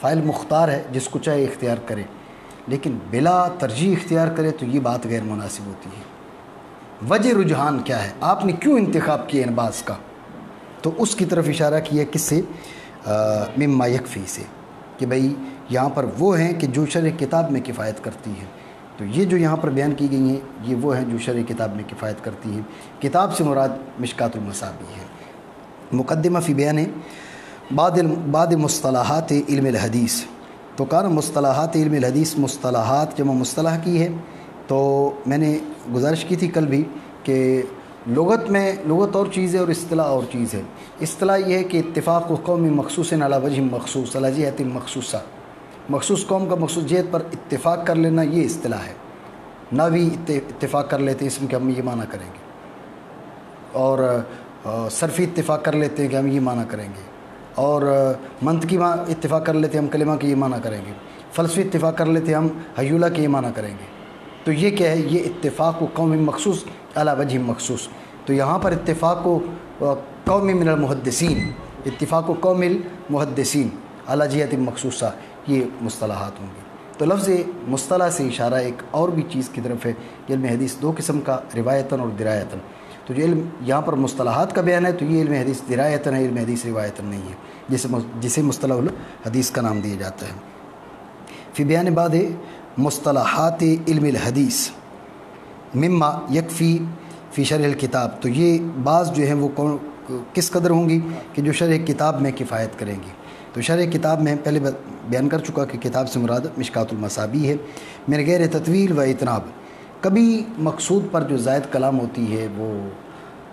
File مختار ہے، جس کو چاہے اختیار کرے، لیکن بلا ترجیح اختیار کرے تو یہ بات غیر مناسب ہوتی ہے۔ وجہ رجحان کیا ہے، آپ نے کیوں انتخاب کیا ان بعض کا، تو اس کی طرف اشارہ کیا کس سے، مما یکفی سے، کہ بھئی یہاں پر وہ ہیں کہ جو شرح کتاب میں کفایت کرتی ہے۔ تو یہ جو یہاں پر بیان کی گئی ہیں یہ وہ ہیں جو شرح کتاب میں کفایت کرتی ہیں۔ کتاب سے مراد مشکات المصابیح ہے۔ مقدمہ فی بیان بعد مصطلحات علم الحدیث، تو کہا نا مصطلحات علم الحدیث، مصطلحات جمع مصطلح کی ہے، تو میں نے گزارش کی تھی کل بھی کہ لغت میں لغت اور چیز ہے اور اصطلاح اور چیز ہے۔ اصطلاح یہ ہے کہ اتفاق قوم مخصوص علی وجہ مخصوص علی جہت مخصوصہ، مخصوص قوم کا مخصوص جہت پر اتفاق کر لینا، یہ اصطلاح ہے۔ ناوی اتفاق کر لیتے ہیں اسم کہ ہم یہ معنی کریں گے، اور صرفی اتفاق کر لیتے ہیں کہ ہم یہ معنی کریں گے، اور منطقی اتفاق کر لیتے ہیں ہم کلمہ کے یہ معنی کریں گے، فلسفی اتفاق کر لیتے ہیں ہم حیولہ کے یہ معنی کریں گے۔ تو یہ کیا ہے، یہ اتفاق و قوم مخصوص علی وجہ مخصوص۔ تو یہاں پر اتفاق و قوم من المحدثین، اتفاق و قوم المحدثین علی جہت مخصوصہ، یہ مصطلحات ہوں گی۔ تو لفظ مصطلح سے اشارہ ایک اور بھی چیز کی طرف ہے کہ علم حدیث دو قسم کا، روایتاً اور درایتاً۔ تو جو علم یہاں پر مصطلحات کا بیان ہے تو یہ علم حدیث درایتاً ہے، علم حدیث روایتاً نہیں ہے، جسے مصطلح الحدیث کا نام دیا جاتا ہے۔ فی بیان بعد مصطلحات علم الحدیث مما یکفی فی شرح الکتاب، تو یہ بعض جو ہیں وہ کس قدر ہوں گی کہ جو شرح کتاب میں کفایت کریں گی۔ تو شرح کتاب میں پہلے بیان کر چکا کہ کتاب سے مراد مشکات المصابیح ہے، من غیر تطویل و اتناب۔ کبھی مقصود پر جو زائد کلام ہوتی ہے وہ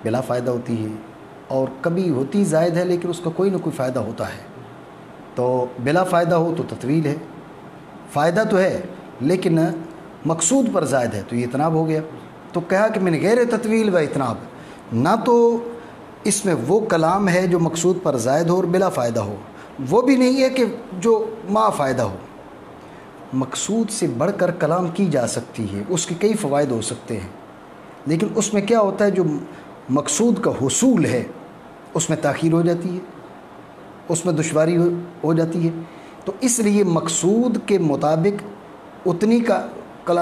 بلا فائدہ ہوتی ہے، اور کبھی ہوتی زائد ہے لیکن اس کا کوئی نہ کوئی فائدہ ہوتا ہے۔ تو بلا فائدہ ہو تو تطویل ہے، فائدہ تو ہے لیکن مقصود پر زائد ہے تو یہ اتناب ہو گیا۔ تو کہا کہ من غیر تطویل و اتناب، نہ تو اس میں وہ کلام ہے جو مقصود پر زائد ہو اور بلا فائدہ ہو، وہ بھی نہیں ہے کہ جو ما فائدہ ہو۔ مقصود سے بڑھ کر کلام کی جا سکتی ہے، اس کے کئی فوائد ہو سکتے ہیں، لیکن اس میں کیا ہوتا ہے، جو مقصود کا حصول ہے اس میں تاخیر ہو جاتی ہے، اس میں دشواری ہو جاتی ہے۔ تو اس لیے مقصود کے مطابق اتنی کا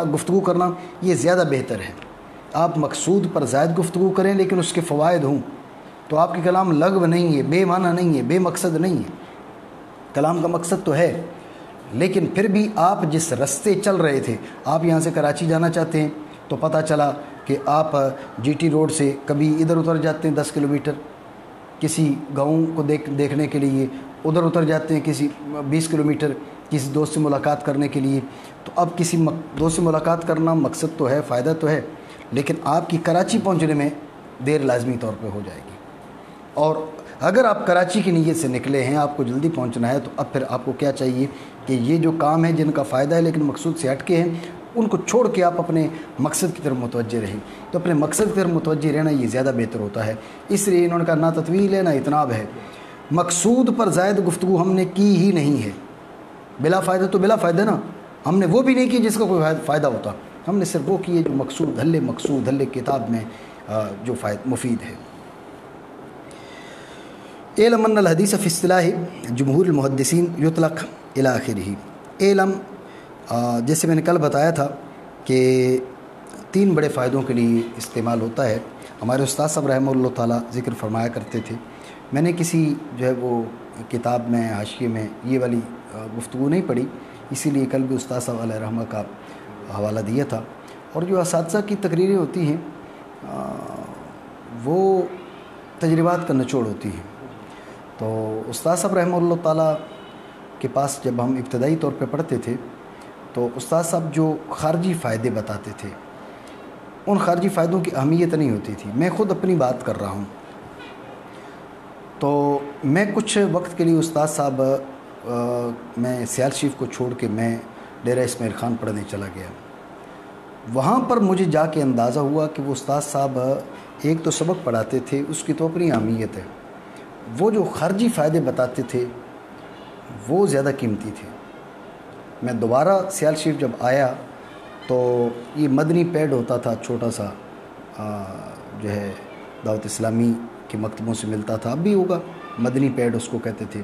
گفتگو کرنا یہ زیادہ بہتر ہے۔ آپ مقصود پر زائد گفتگو کریں لیکن اس کے فوائد ہوں، تو آپ کے کلام لغو نہیں ہے، بے معنی نہیں ہے، بے مقصد نہیں ہے۔ کلام کا مقصد تو ہے، لیکن پھر بھی آپ جس رستے چل رہے تھے، آپ یہاں سے کراچی جانا چاہتے ہیں تو پتہ چلا کہ آپ جی ٹی روڈ سے کبھی ادھر اتر جاتے ہیں 10 کلومیٹر کسی گاؤں کو دیکھنے کے لیے، ادھر اتر جاتے ہیں کسی 20 کلومیٹر کسی دوست سے ملاقات کرنے کے لیے۔ تو اب کسی دوست سے ملاقات کرنا مقصد تو ہے، فائدہ تو ہے، لیکن آپ کی کراچی پہنچنے میں دیر لازمی طور پہ ہو جائے گی۔ اور اگر آپ کراچی کی نیت سے نکلے ہیں، آپ کو جلدی پہنچنا ہے، تو اب پھر آپ کو کیا چاہیے کہ یہ جو کام ہے جن کا فائدہ ہے لیکن مقصود سے ہٹ کے ہیں، ان کو چھوڑ کے آپ اپنے مقصد کی طرف متوجہ رہیں۔ تو اپنے مقصد کی طرف متوجہ رہنا یہ زیادہ بہتر ہوتا ہے۔ اس لیے انہوں نے کہا نہ تطویل ہے نہ اتناب ہے، مقصود پر زائد گفتگو ہم نے کی ہی نہیں ہے۔ بلا فائدہ تو بلا فائدہ نا، ہم نے وہ بھی نہیں کی جس کا کوئی فائدہ ہوتا، ہم نے صرف وہ کی ہے جو مقصود حل کتاب میں جو مفید ہے۔ اعلم ان الحدیث فی اصطلاح جمہور المحدثین یطلق الی آخرہ۔ علم جیسے میں نے کل بتایا تھا کہ 3 بڑے فائدوں کے لیے استعمال ہوتا ہے۔ ہمارے استاد صاحب رحمہ اللہ تعالیٰ ذکر فرمایا کرتے تھے، میں نے کسی جو ہے وہ کتاب میں حاشیے میں یہ والی گفتگو نہیں پڑھی، اسی لیے کل بھی استاد صاحب علیہ رحمہ کا حوالہ دیا تھا۔ اور جو اساتذہ کی تقریریں ہوتی ہیں وہ تجربات کا نچوڑ ہوتی ہیں۔ تو استاد صاحب رحمہ اللہ تعالیٰ کے پاس جب ہم ابتدائی طور پہ پڑھتے تھے تو استاد صاحب جو خارجی فائدے بتاتے تھے، ان خارجی فائدوں کی اہمیت نہیں ہوتی تھی۔ میں خود اپنی بات کر رہا ہوں، تو میں کچھ وقت کے لیے استاد صاحب میں سیال شریف کو چھوڑ کے میں ڈیرہ اسماعیل خان پڑھنے چلا گیا۔ وہاں پر مجھے جا کے اندازہ ہوا کہ وہ استاد صاحب ایک تو سبق پڑھاتے تھے، اس کی تو اپنی اہمیت ہے، وہ جو خارجی فائدے بتاتے تھے وہ زیادہ قیمتی تھے۔ میں دوبارہ سیال شریف جب آیا تو یہ مدنی پیڈ ہوتا تھا چھوٹا سا، جو ہے دعوت اسلامی کے مکتبوں سے ملتا تھا، اب بھی ہوگا، مدنی پیڈ اس کو کہتے تھے۔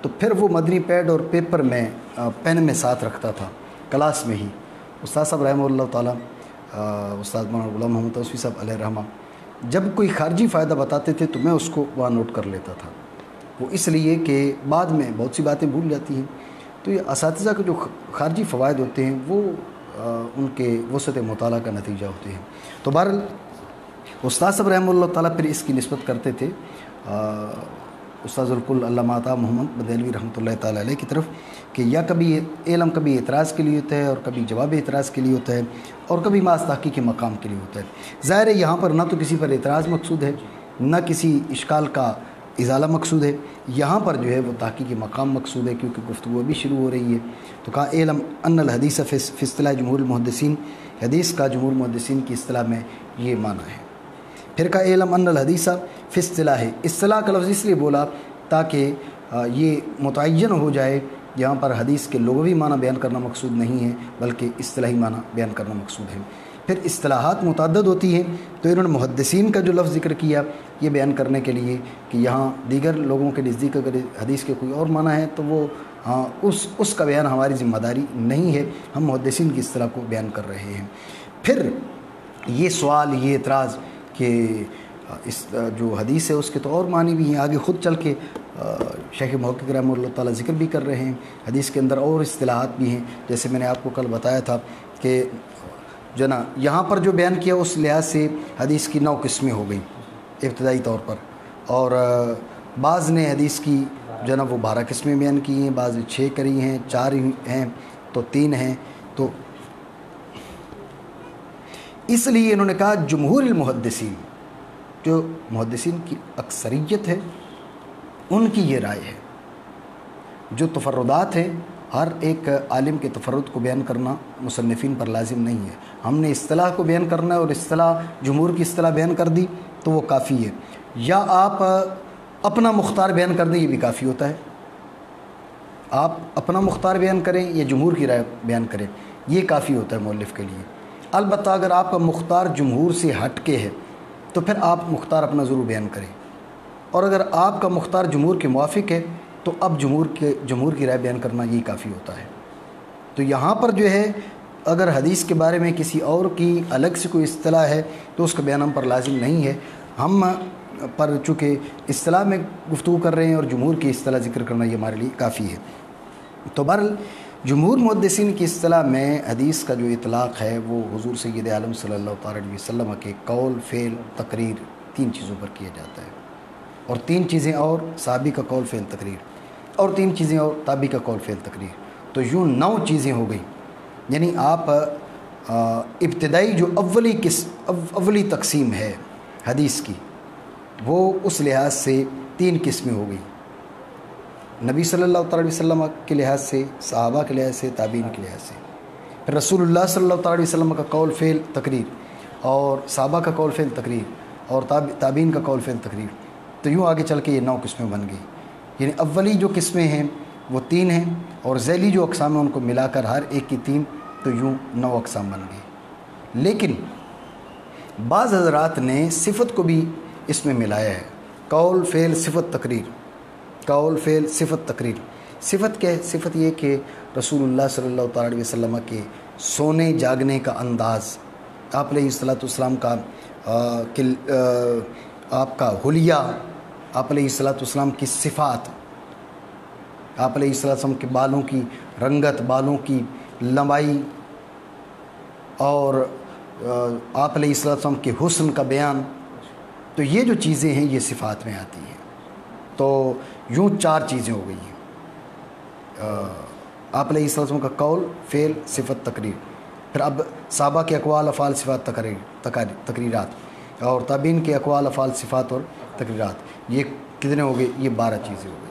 تو پھر وہ مدنی پیڈ اور پیپر میں پین میں ساتھ رکھتا تھا کلاس میں ہی۔ استاد صاحب رحمہ اللہ تعالیٰ، استاد مولانا غلام محمد توسیفی صاحب علیہ رحمہ، جب کوئی خارجی فائدہ بتاتے تھے تو میں اس کو وہاں نوٹ کر لیتا تھا، وہ اس لیے کہ بعد میں بہت سی باتیں بھول جاتی ہیں۔ تو یہ اساتذہ کے جو خارجی فوائد ہوتے ہیں وہ ان کے وسعت مطالعہ کا نتیجہ ہوتے ہیں۔ تو بہرحال استاد صاحب رحمہ اللہ تعالیٰ پھر اس کی نسبت کرتے تھے استاذ الکل علامہ عطا محمد بندیلوی رحمۃ اللہ تعالیٰ علیہ کی طرف، کہ یا کبھی علم کبھی اعتراض کے لیے ہوتا ہے اور کبھی جواب اعتراض کے لیے ہوتا ہے اور کبھی محض تحقیق کے مقام کے لیے ہوتا ہے۔ ظاہر ہے یہاں پر نہ تو کسی پر اعتراض مقصود ہے، نہ کسی اشکال کا ازالہ مقصود ہے، یہاں پر جو ہے وہ تحقیقی مقام مقصود ہے، کیونکہ گفتگو ابھی شروع ہو رہی ہے۔ تو کہا علم ان الحدیث فی اصطلاح جمہور المحدثین، حدیث کا جمہور المحدثین کی اصطلاح میں یہ معنی ہے۔ پھر کہا علم ان الحدیث فی اصطلاح، اصطلاح کا لفظ اس لیے بولا تاکہ یہ متعین ہو جائے، یہاں پر حدیث کے لغوی معنی بیان کرنا مقصود نہیں ہے بلکہ اصطلاحی معنی بیان کرنا مقصود ہے۔ پھر اصطلاحات متعدد ہوتی ہیں، تو انہوں نے محدثین کا جو لفظ ذکر کیا یہ بیان کرنے کے لیے کہ یہاں دیگر لوگوں کے نزدیک اگر حدیث کے کوئی اور معنی ہے تو وہ اس کا بیان ہماری ذمہ داری نہیں ہے، ہم محدثین کی اصطلاح کو بیان کر رہے ہیں۔ پھر یہ سوال، یہ اعتراض کہ اس جو حدیث ہے اس کے تو اور معنی بھی ہیں، آگے خود چل کے شیخ محقق رحمہ اللہ تعالیٰ ذکر بھی کر رہے ہیں، حدیث کے اندر اور اصطلاحات بھی ہیں، جیسے میں نے آپ کو کل بتایا تھا کہ یہاں پر جو بیان کیا اس لحاظ سے حدیث کی 9 قسمیں ہو گئیں ابتدائی طور پر، اور بعض نے حدیث کی وہ 12 قسمیں بیان کی ہیں، بعض 6 کری ہیں، 4 ہیں تو 3 ہیں۔ تو اس لیے انہوں نے کہا جمہور المحدثین، جو محدثین کی اکثریت ہے ان کی یہ رائے ہے، جو تفردات ہیں ہر ایک عالم کے تفرد کو بیان کرنا مصنفین پر لازم نہیں ہے، ہم نے اصطلاح کو بیان کرنا ہے اور اصطلاح جمہور کی اصطلاح بیان کر دی تو وہ کافی ہے، یا آپ اپنا مختار بیان کر دیں یہ بھی کافی ہوتا ہے، آپ اپنا مختار بیان کریں یا جمہور کی رائے بیان کریں یہ کافی ہوتا ہے مؤلف کے لیے۔ البتہ اگر آپ کا مختار جمہور سے ہٹ کے ہے تو پھر آپ مختار اپنا ضرور بیان کریں، اور اگر آپ کا مختار جمہور کے موافق ہے تو اب جمہور کی رائے بیان کرنا یہی کافی ہوتا ہے۔ تو یہاں پر جو ہے اگر حدیث کے بارے میں کسی اور کی الگ سے کوئی اصطلاح ہے تو اس کا بیان ہم پر لازم نہیں ہے، ہم پر چونکہ اصطلاح میں گفتگو کر رہے ہیں اور جمہور کی اصطلاح ذکر کرنا یہ ہمارے لیے کافی ہے۔ تو بہرحال جمہور محدثین کی اصطلاح میں حدیث کا جو اطلاق ہے وہ حضور سید عالم صلی اللہ علیہ وسلم کے قول، فعل، تقریر 3 چیزوں پر کیا جاتا ہے، اور 3 چیزیں اور صحابی کا قول، فعل، تقریر، اور 3 چیزیں اور تابعی کا قول، فعل، تقریر، تو یوں 9 چیزیں ہو گئیں۔ یعنی آپ ابتدائی جو اولی تقسیم ہے حدیث کی وہ اس لحاظ سے 3 قسمیں ہو گئیں، نبی صلی اللہ علیہ وسلم کے لحاظ سے، صحابہ کے لحاظ سے، تابعین کے لحاظ سے، پھر رسول اللہ صلی اللہ علیہ وسلم کا قول، فعل، تقریر، اور صحابہ کا قول، فعل، تقریر، اور تابعین کا قول، فعل، تقریر، تو یوں آگے چل کے یہ 9 قسمیں بن گئی۔ یعنی اولی جو قسمیں ہیں وہ 3 ہیں، اور ذیلی جو اقسام ہیں ان کو ملا کر ہر ایک کی 3، تو یوں 9 اقسام بن گئی۔ لیکن بعض حضرات نے صفت کو بھی اس میں ملایا ہے، قول، فعل، صفت، تقریر، قول، فعل، صفت، تقریر۔ صفت کیا ہے؟ صفت یہ کہ رسول اللہ صلی اللہ علیہ وسلم کے سونے جاگنے کا انداز، آپ علیہ الصلوۃ والسلام کا آپ کا حلیہ، آپ علیہ الصلوۃ والسلام کی صفات، آپ علیہ الصلوۃ والسلام کے بالوں کی رنگت، بالوں کی لمبائی، اور آپ علیہ الصلوۃ والسلام کے حسن کا بیان، تو یہ جو چیزیں ہیں یہ صفات میں آتی ہیں۔ تو یوں 4 چیزیں ہو گئی ہیں، آپ علیہ الصلوۃ والسلام کا قول، فعل، صفت، تقریر، پھر اب صحابہ کے اقوال، افعال، صفات، تقریرات، اور تابعین کے اقوال، افعال، صفات اور تقریرات، یہ کتنے ہو گئے؟ یہ 12 چیزیں ہو گئی۔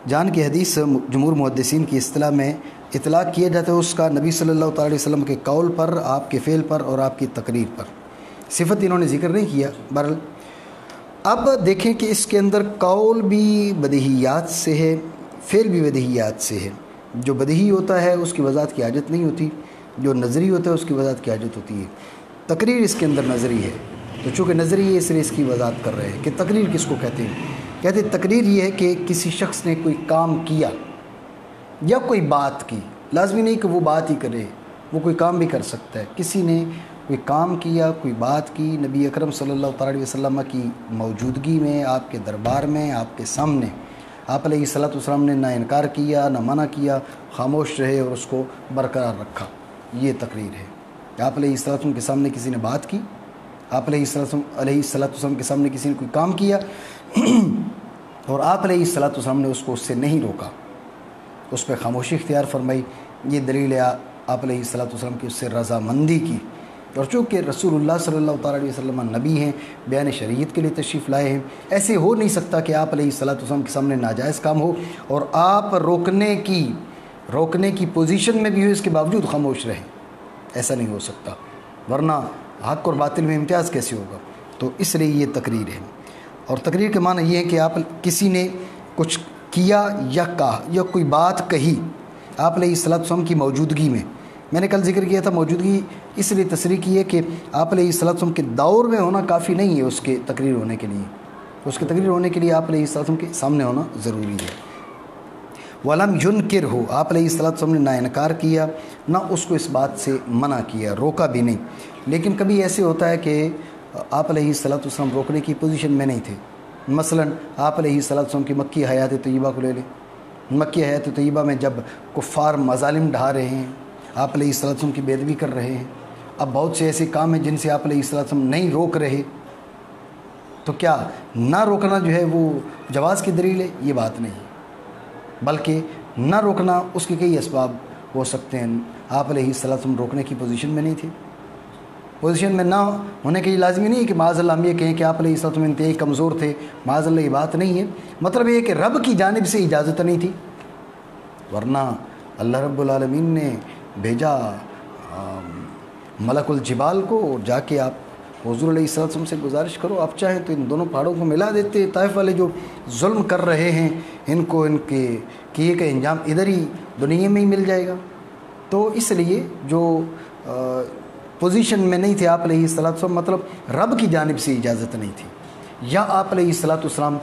جان کی حدیث جمہور محدثین کی اصطلاح میں اطلاق کیا جاتا ہے اس کا نبی صلی اللہ علیہ وسلم کے قول پر، آپ کے فعل پر اور آپ کی تقریر پر۔ صفت انہوں نے ذکر نہیں کیا۔ بہرحال اب دیکھیں کہ اس کے اندر قول بھی بدیہیات سے ہے، فعل بھی بدیہیات سے ہے۔ جو بدیہی ہوتا ہے اس کی وضاحت کی حاجت نہیں ہوتی، جو نظری ہوتا ہے اس کی وضاحت کی حاجت ہوتی ہے۔ تقریر اس کے اندر نظری ہے، تو چونکہ نظری ہے اس لیے اس کی وضاحت کر رہے ہیں کہ تقریر کس کو کہتے ہیں۔ کہتے تقریر یہ ہے کہ کسی شخص نے کوئی کام کیا یا کوئی بات کی، لازمی نہیں کہ وہ بات ہی کرے، وہ کوئی کام بھی کر سکتا ہے۔ کسی نے کوئی کام کیا، کوئی بات کی، نبی اکرم صلی اللہ تعالیٰ علیہ وسلم کی موجودگی میں، آپ کے دربار میں، آپ کے سامنے، آپ علیہ الصلوۃ والسلام نے نہ انکار کیا نہ منع کیا، خاموش رہے اور اس کو برقرار رکھا، یہ تقریر ہے۔ آپ علیہ الصلوۃ والسلام کے سامنے کسی نے بات کی، آپ علیہ الصلوۃ والسلام کے سامنے کسی نے کوئی کام کیا اور آپ علیہ الصلوۃ والسلام نے اس کو اس سے نہیں روکا، اس پہ خاموشی اختیار فرمائی، یہ دلیل ہے آپ علیہ الصلوۃ والسلام کی اس سے رضامندی کی۔ اور چونکہ رسول اللہ صلی اللہ تعالیٰ علیہ وسلم نبی ہیں، بیان شریعت کے لیے تشریف لائے ہیں، ایسے ہو نہیں سکتا کہ آپ علیہ الصلوۃ والسلام کے سامنے ناجائز کام ہو اور آپ روکنے کی پوزیشن میں بھی ہو، اس کے باوجود خاموش رہیں، ایسا نہیں ہو سکتا، ورنہ حق اور باطل میں امتیاز کیسے ہوگا؟ تو اس لیے یہ تقریر ہے۔ اور تقریر کے معنی یہ ہے کہ آپ کسی نے کچھ کیا یا کہا یا کوئی بات کہی آپ علیہ الصلوۃ والسلام کی موجودگی میں نے کل ذکر کیا تھا، موجودگی اس لیے تصریح کی ہے کہ آپ علیہ الصلوۃ والسلام کے دور میں ہونا کافی نہیں ہے اس کے تقریر ہونے کے لیے، اس کے تقریر ہونے کے لیے آپ علیہ الصلوۃ والسلام کے سامنے ہونا ضروری ہے۔ وَلَمْ يُنْكِرْهُ، آپ علیہ الصلوۃ والسلام نے نہ انکار کیا نہ اس کو اس بات سے منع کیا، روکا بھی نہیں۔ لیکن کبھی ایسے ہوتا ہے کہ آپ علیہ الصلوۃ والسلام روکنے کی پوزیشن میں نہیں تھے، مثلا آپ علیہ الصلوۃ والسلام کی مکی حیات طیبہ کو لے لیں، مکی حیات طیبہ میں جب کفار مظالم ڈھا رہے ہیں، آپ علیہ الصلوۃ والسلام کی بے ادبی کر رہے ہیں، اب بہت سے ایسے کام ہیں جن سے آپ علیہ الصلوۃ والسلام نہیں روک رہے، تو کیا نہ روکنا جو ہے وہ جواز کی دلیل ہے؟ یہ بات نہیں، بلکہ نہ روکنا اس کے کئی اسباب ہو سکتے ہیں۔ آپ علیہ الصلوۃ والسلام روکنے کی پوزیشن میں نہیں تھے، پوزیشن میں نہ ہونے کے لیے لازمی نہیں ہے کہ معاذ اللہ ہم یہ کہیں کہ آپ علیہ الصلوۃ والسلام انتہائی کمزور تھے، معاذ اللہ یہ بات نہیں ہے، مطلب یہ کہ رب کی جانب سے اجازت نہیں تھی، ورنہ اللہ رب العالمین نے بھیجا ملک الجبال کو، جا کے آپ حضور علیہ الصلوۃ والسلام سے گزارش کرو، آپ چاہیں تو ان دونوں پہاڑوں کو ملا دیتے، طائف والے جو ظلم کر رہے ہیں ان کو ان کے کیے کا انجام ادھر ہی دنیا میں ہی مل جائے گا۔ تو اس لیے جو پوزیشن میں نہیں تھے آپ علیہ الصلوۃ والسلام، مطلب رب کی جانب سے اجازت نہیں تھی، یا آپ علیہ الصلوۃ والسلام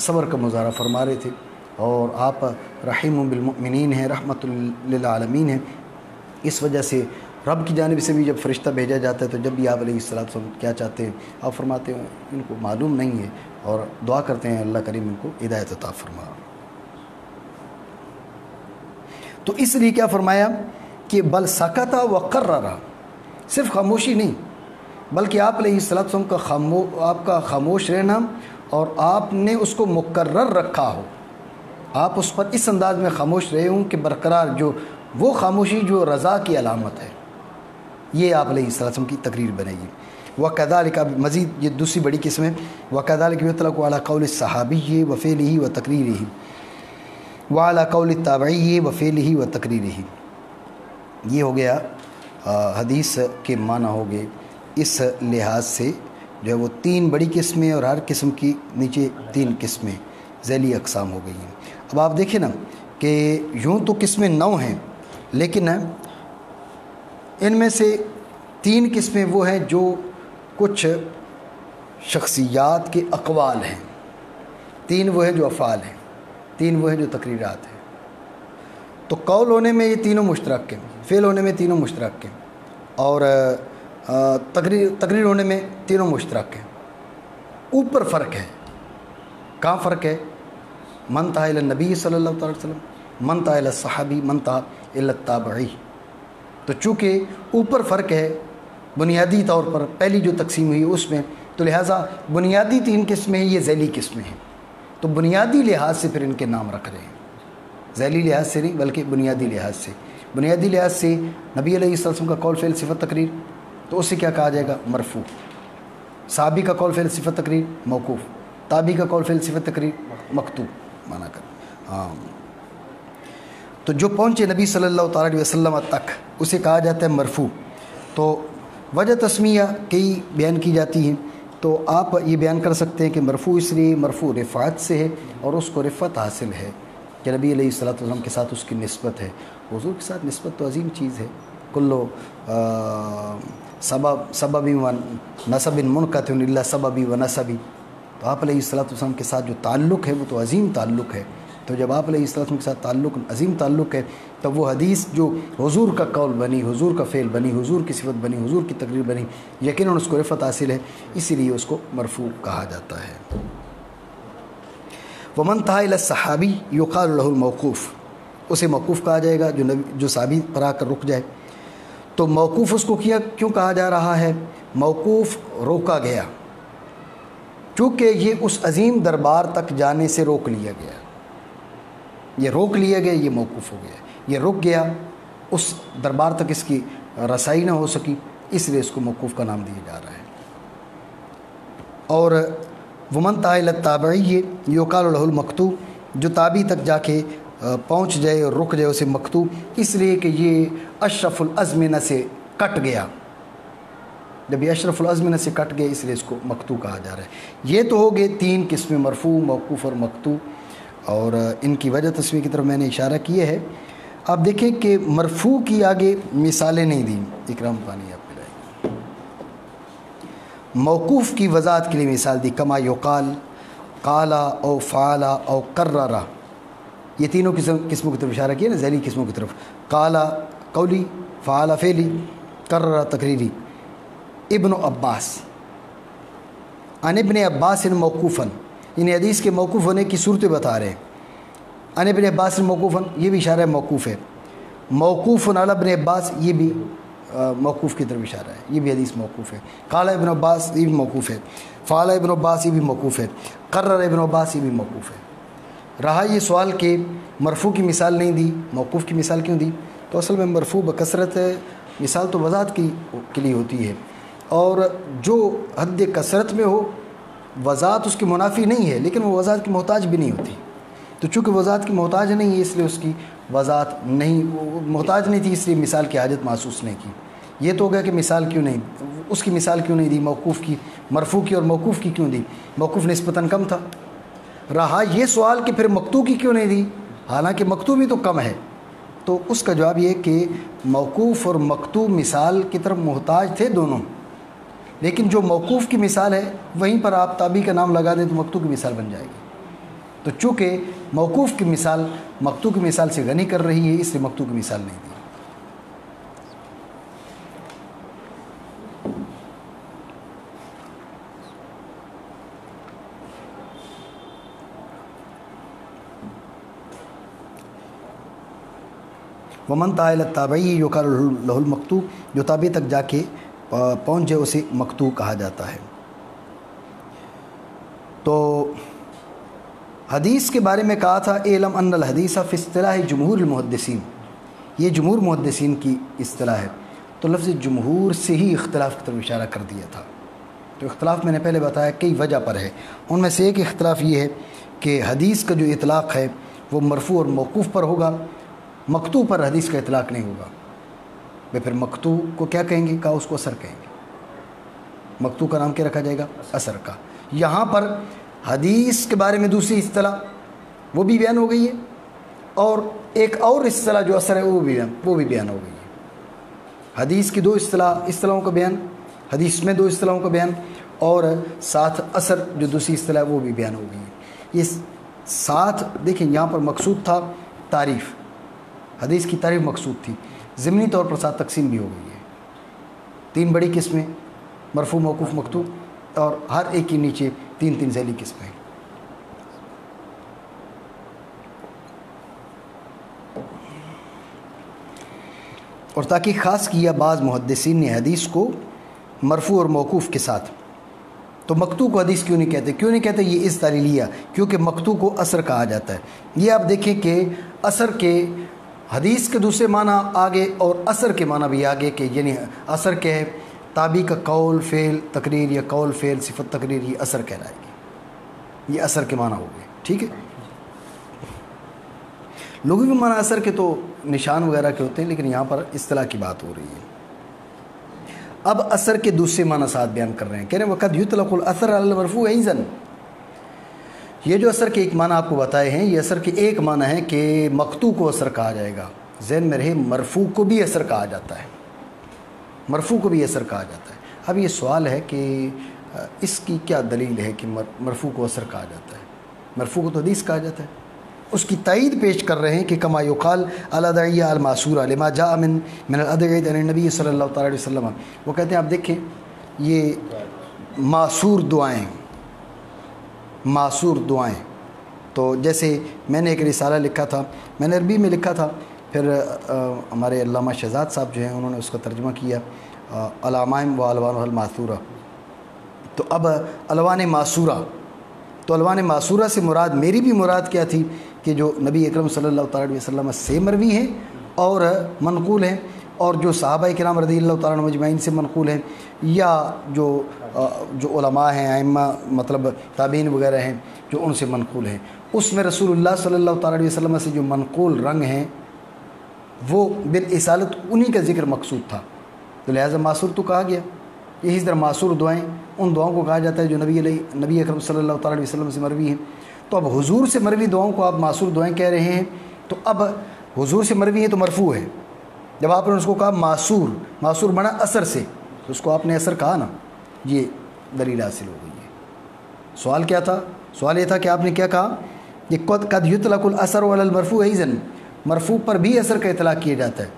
صبر کا مظاہرہ فرما رہے تھے، اور آپ رحیم بالمؤمنین ہیں، رحمت للعالمین ہیں، اس وجہ سے رب کی جانب سے بھی جب فرشتہ بھیجا جاتا ہے تو جب بھی آپ علیہ الصلوۃ والسلام کیا چاہتے ہیں آپ فرماتے ہیں ان کو معلوم نہیں ہے، اور دعا کرتے ہیں اللہ کریم ان کو ہدایت عطا فرما۔ تو اس لیے کیا فرمایا کہ بل سکت وقرر، صرف خاموشی نہیں بلکہ آپ علیہ الصلوۃ والسلام آپ کا خاموش رہنا اور آپ نے اس کو مقرر رکھا ہو، آپ اس پر اس انداز میں خاموش رہے ہوں کہ برقرار جو وہ خاموشی جو رضا کی علامت ہے، یہ آپ علیہ الصلوۃ والسلام کی تقریر بنے گی۔ وَكَذَلِكَ، مزید یہ دوسری بڑی قسم ہے، وَكَذَلِكَ يُطْلَقُ عَلَى قَوْلِ الصَّحَابِيِّ وَفِعْلِهِ وَتَقْرِيرِهِ وَعَلَى قَوْلِ التَّابِعِيِّ وَفِعْلِهِ وَتَقْرِيرِهِ۔ یہ ہو گیا حدیث کے معنی ہو گئے، اس لحاظ سے جو ہے وہ تین بڑی قسمیں اور ہر قسم کی نیچے تین قسمیں ذیلی اقسام ہو گئی ہیں۔ اب آپ دیکھیں نا کہ یوں تو قسمیں 9 ہیں، لیکن ان میں سے 3 قسمیں وہ ہیں جو کچھ شخصیات کے اقوال ہیں، 3 وہ ہیں جو افعال ہیں، 3 وہ ہیں جو تقریرات ہیں۔ تو قول ہونے میں یہ تینوں مشترک ہیں، فعل ہونے میں تینوں مشترک ہیں، اور تقریر ہونے میں تینوں مشترک ہیں۔ اوپر فرق ہے، کہاں فرق ہے؟ من تہا الی النبی صلی اللہ علیہ وسلم، من تہا الی الصحابی، من تہا الی التابعی۔ تو چونکہ اوپر فرق ہے بنیادی طور پر، پہلی جو تقسیم ہوئی اس میں، تو لہٰذا بنیادی 3 قسمیں ہیں، یہ ذیلی قسمیں ہیں، تو بنیادی لحاظ سے پھر ان کے نام رکھ رہے ہیں، ذیلی لحاظ سے نہیں بلکہ بنیادی لحاظ سے۔ بنیادی لحاظ سے نبی علیہ السلام کا قول فعل صفت تقریر، تو اسے کیا کہا جائے گا؟ مرفوع۔ صحابی کا قول فعل صفت تقریر موقوف، تابعی کا قول فعل صفت تقریر مکتوب مانا کر۔ ہاں، تو جو پہنچے نبی صلی اللہ تعالیٰ علیہ وسلم تک اسے کہا جاتا ہے مرفوع۔ تو وجہ تسمیہ کئی بیان کی جاتی ہیں، تو آپ یہ بیان کر سکتے ہیں کہ مرفوع اس لیے مرفوع رفعت سے ہے، اور اس کو رفعت حاصل ہے کہ نبی علیہ الصلوۃ والسلام کے ساتھ اس کی نسبت ہے۔ حضور کے ساتھ نسبت تو عظیم چیز ہے، کلو سبب و نسب منقطع الا سببی و نسبی، تو آپ علیہ السلام کے ساتھ جو تعلق ہے وہ تو عظیم تعلق ہے. تو جب آپ علیہ السلام کے ساتھ تعلق عظیم تعلق ہے تب وہ حدیث جو حضور کا قول بنی، حضور کا فعل بنی، حضور کی صفت بنی، حضور کی تقریر بنی، یقیناً اس کو رفعت حاصل ہے، اسی لیے اس کو مرفوع کہا جاتا ہے. ومن تہا الی الصحابی یقال له الموقوف، اسے موقوف کہا جائے گا جو صحابی پر آ کر رک جائے. تو موقوف اس کو کیوں کہا جا رہا ہے؟ موقوف روکا گیا، چونکہ یہ اس عظیم دربار تک جانے سے روک لیا گیا. یہ روک لیا گیا، یہ موقوف ہو گیا. یہ رک گیا، اس دربار تک اس کی رسائی نہ ہو سکی، اس لیے اس کو موقوف کا نام دیا جا رہا ہے. اور ومن تہا الی التابعی یقال له المقطوع، جو تابعی تک جا کے پہنچ جائے اور رک جائے اسے مقطوع، اس لیے کہ یہ اشرف الازمنہ سے کٹ گیا. جب یہ اشرف الازمنہ سے کٹ گیا اس لیے اس کو مقطوع کہا جا رہا ہے. یہ تو ہو گئے 3 قسمیں، مرفوع، موقوف اور مقطوع، اور ان کی وجہ تصویر کی طرف میں نے اشارہ کیا ہے. آپ دیکھیں کہ مرفوع کی آگے مثالیں نہیں دیں. اکرام پانی آپ پلائیں. موقوف کی وضاحت کے لیے مثال دی، کما یقال، قالا او فعلا او قررا. یہ تینوں قسموں کی طرف اشارہ کیا نا، ذیلی قسموں کی طرف. قالا قولی، فعلا فعلی، قررا تقریری. ابن عباس، عن ابن عباس موقوفاً، ان حدیث کے موقوف ہونے کی صورتیں بتا رہے ہیں. عن ابن عباس موقوفاً، یہ بھی اشارہ موقوف ہے. موقوف علی ابن عباس، یہ بھی موقوف کی طرف اشارہ ہے، یہ بھی حدیث موقوف ہے. قال ابن عباس، یہ بھی موقوف ہے. فعل ابن عباس، یہ بھی موقوف ہے. قرر ابن عباس، یہ بھی موقوف ہے. رہا یہ سوال کہ مرفوع کی مثال نہیں دی، موقوف کی مثال کیوں دی؟ تو اصل میں مرفوع بکثرت ہے، مثال تو وضاحت کے لیے ہوتی ہے، اور جو حد کثرت میں ہو وضاحت اس کی منافی نہیں ہے، لیکن وہ وضاحت کی محتاج بھی نہیں ہوتی. تو چونکہ وضاحت کی محتاج نہیں ہے اس لیے اس کی وضاحت نہیں، محتاج نہیں تھی اس لیے مثال کی حاجت محسوس نہیں کی. یہ تو ہو گیا کہ مثال کیوں نہیں، اس کی مثال کیوں نہیں دی موقوف کی، مرفوع کی اور موقوف کی کیوں دی؟ موقوف نسبتاً کم تھا. رہا یہ سوال کہ پھر مقطوع کی کیوں نہیں دی، حالانکہ مقطوع بھی تو کم ہے. تو اس کا جواب یہ کہ موقوف اور مقطوع مثال کی طرف محتاج تھے دونوں، لیکن جو موقوف کی مثال ہے وہیں پر آپ تابعی کا نام لگا دیں تو مقطوع کی مثال بن جائے گی. تو چونکہ موقوف کی مثال مقطوع کی مثال سے غنی کر رہی ہے اس لیے مقطوع کی مثال نہیں دی. ومن تہا الی التابعی یقال له المقطوع، جو تابعی تک جا کے پہنچ جائے اسے مقطوع کہا جاتا ہے. تو حدیث کے بارے میں کہا تھا اعلم ان الحدیث فی اصطلاح جمہور المحدثین، یہ جمہور محدثین کی اصطلاح ہے. تو لفظ جمہور سے ہی اختلاف کی طرف اشارہ کر دیا تھا. تو اختلاف میں نے پہلے بتایا کئی وجہ پر ہے، ان میں سے ایک اختلاف یہ ہے کہ حدیث کا جو اطلاق ہے وہ مرفوع اور موقوف پر ہوگا، مقطوع پر حدیث کا اطلاق نہیں ہوگا. پھر مقطوع کو کیا کہیں گے؟ کہا اس کو اثر کہیں گے. مقطوع کا نام کیا رکھا جائے گا؟ اثر کا. یہاں پر حدیث کے بارے میں دوسری اصطلاح وہ بھی بیان ہو گئی ہے، اور ایک اور اصطلاح جو اثر ہے وہ بھی بیان ہو گئی ہے. حدیث کی 2 اصطلاحوں کا بیان، حدیث میں 2 اصطلاحوں کا بیان، اور ساتھ اثر جو دوسری اصطلاح وہ بھی بیان ہو گئی ہے. یہ ساتھ دیکھیں یہاں پر مقصود تھا تعریف، حدیث کی تعریف مقصود تھی، ضمنی طور پر ساتھ تقسیم بھی ہو گئی ہے. 3 بڑی قسمیں، مرفوع، موقوف، مقطوع، اور ہر ایک کے نیچے 3 ذیلی قسمیں. اور تاکہ خاص کیا بعض محدثین نے حدیث کو مرفوع اور موقوف کے ساتھ. تو مقطوع کو حدیث کیوں نہیں کہتے؟ یہ اس تعلیلیہ کیونکہ مقطوع کو اثر کہا جاتا ہے. یہ آپ دیکھیں کہ اثر کے حدیث کے دوسرے معنی آگے اور اثر کے معنی بھی آگے، کہ یعنی اثر کیا ہے؟ تابعی کا قول فعل تقریر یا قول فعل صفت تقریر، یہ اثر کہلائے گی. یہ اثر کے معنی ہو گئے. ٹھیک ہے، لغوی معنی اثر کے تو نشان وغیرہ کے ہوتے ہیں، لیکن یہاں پر اصطلاح کی بات ہو رہی ہے. اب اثر کے دوسرے معنی ساتھ بیان کر رہے ہیں، کہہ رہے ہیں وقد یطلق الاثر علی المرفوع ایضا. یہ جو اثر کے ایک معنی آپ کو بتائے ہیں، یہ اثر کے ایک معنی ہے کہ مقطوع کو اثر کہا جائے گا. ذہن میں رہے مرفوع کو بھی اثر کہا جاتا ہے، مرفوع کو بھی اثر کہا جاتا ہے. اب یہ سوال ہے کہ اس کی کیا دلیل ہے کہ مرفوع کو اثر کہا جاتا ہے؟ مرفوع کو تو حدیث کہا جاتا ہے۔ اس کی تائید پیش کر رہے ہیں کہ کما یقال الادعیہ المعصورہ لما جاء من الادعیہ عن النبی صلی اللہ تعالی علیہ وسلم۔ وہ کہتے ہیں آپ دیکھیں یہ معصور دعائیں، معصور دعائیں، تو جیسے میں نے ایک رسالہ لکھا تھا، میں نے عربی میں لکھا تھا، پھر ہمارے علامہ شہزاد صاحب جو ہیں انہوں نے اس کا ترجمہ کیا العمائم و الوان المعصورہ۔ تو اب الوان معصورہ، تو الوان معصورہ سے مراد میری بھی مراد کیا تھی کہ جو نبی اکرم صلی اللہ تعالی علیہ وسلم سے مروی ہیں اور منقول ہیں، اور جو صحابہ کرام رضی اللہ تعالیٰ عنہم اجمعین سے منقول ہیں، یا جو علماء ہیں، ائمہ مطلب تابعین وغیرہ ہیں جو ان سے منقول ہیں، اس میں رسول اللہ صلی اللہ تعالیٰ علیہ وسلم سے جو منقول رنگ ہیں وہ بالاصالت انہی کا ذکر مقصود تھا، تو لہٰذا معصور تو کہا گیا۔ اسی طرح معصور دعائیں ان دعاؤں کو کہا جاتا ہے جو نبی اکرم صلی اللہ تعالیٰ علیہ وسلم سے مروی ہیں۔ تو اب حضور سے مروی دعاؤں کو آپ معصور دعائیں کہہ رہے ہیں، تو اب حضور سے مروی ہیں تو مرفوع ہے۔ جب آپ نے اس کو کہا معصور، معصور بنا اثر سے، تو اس کو آپ نے اثر کہا نا، یہ دلیل حاصل ہو گئی ہے۔ سوال کیا تھا؟ سوال یہ تھا کہ آپ نے کیا کہا کہ قد یطلق الاثر علی المرفوع ایضا، مرفوع پر بھی اثر کا اطلاق کیا جاتا ہے۔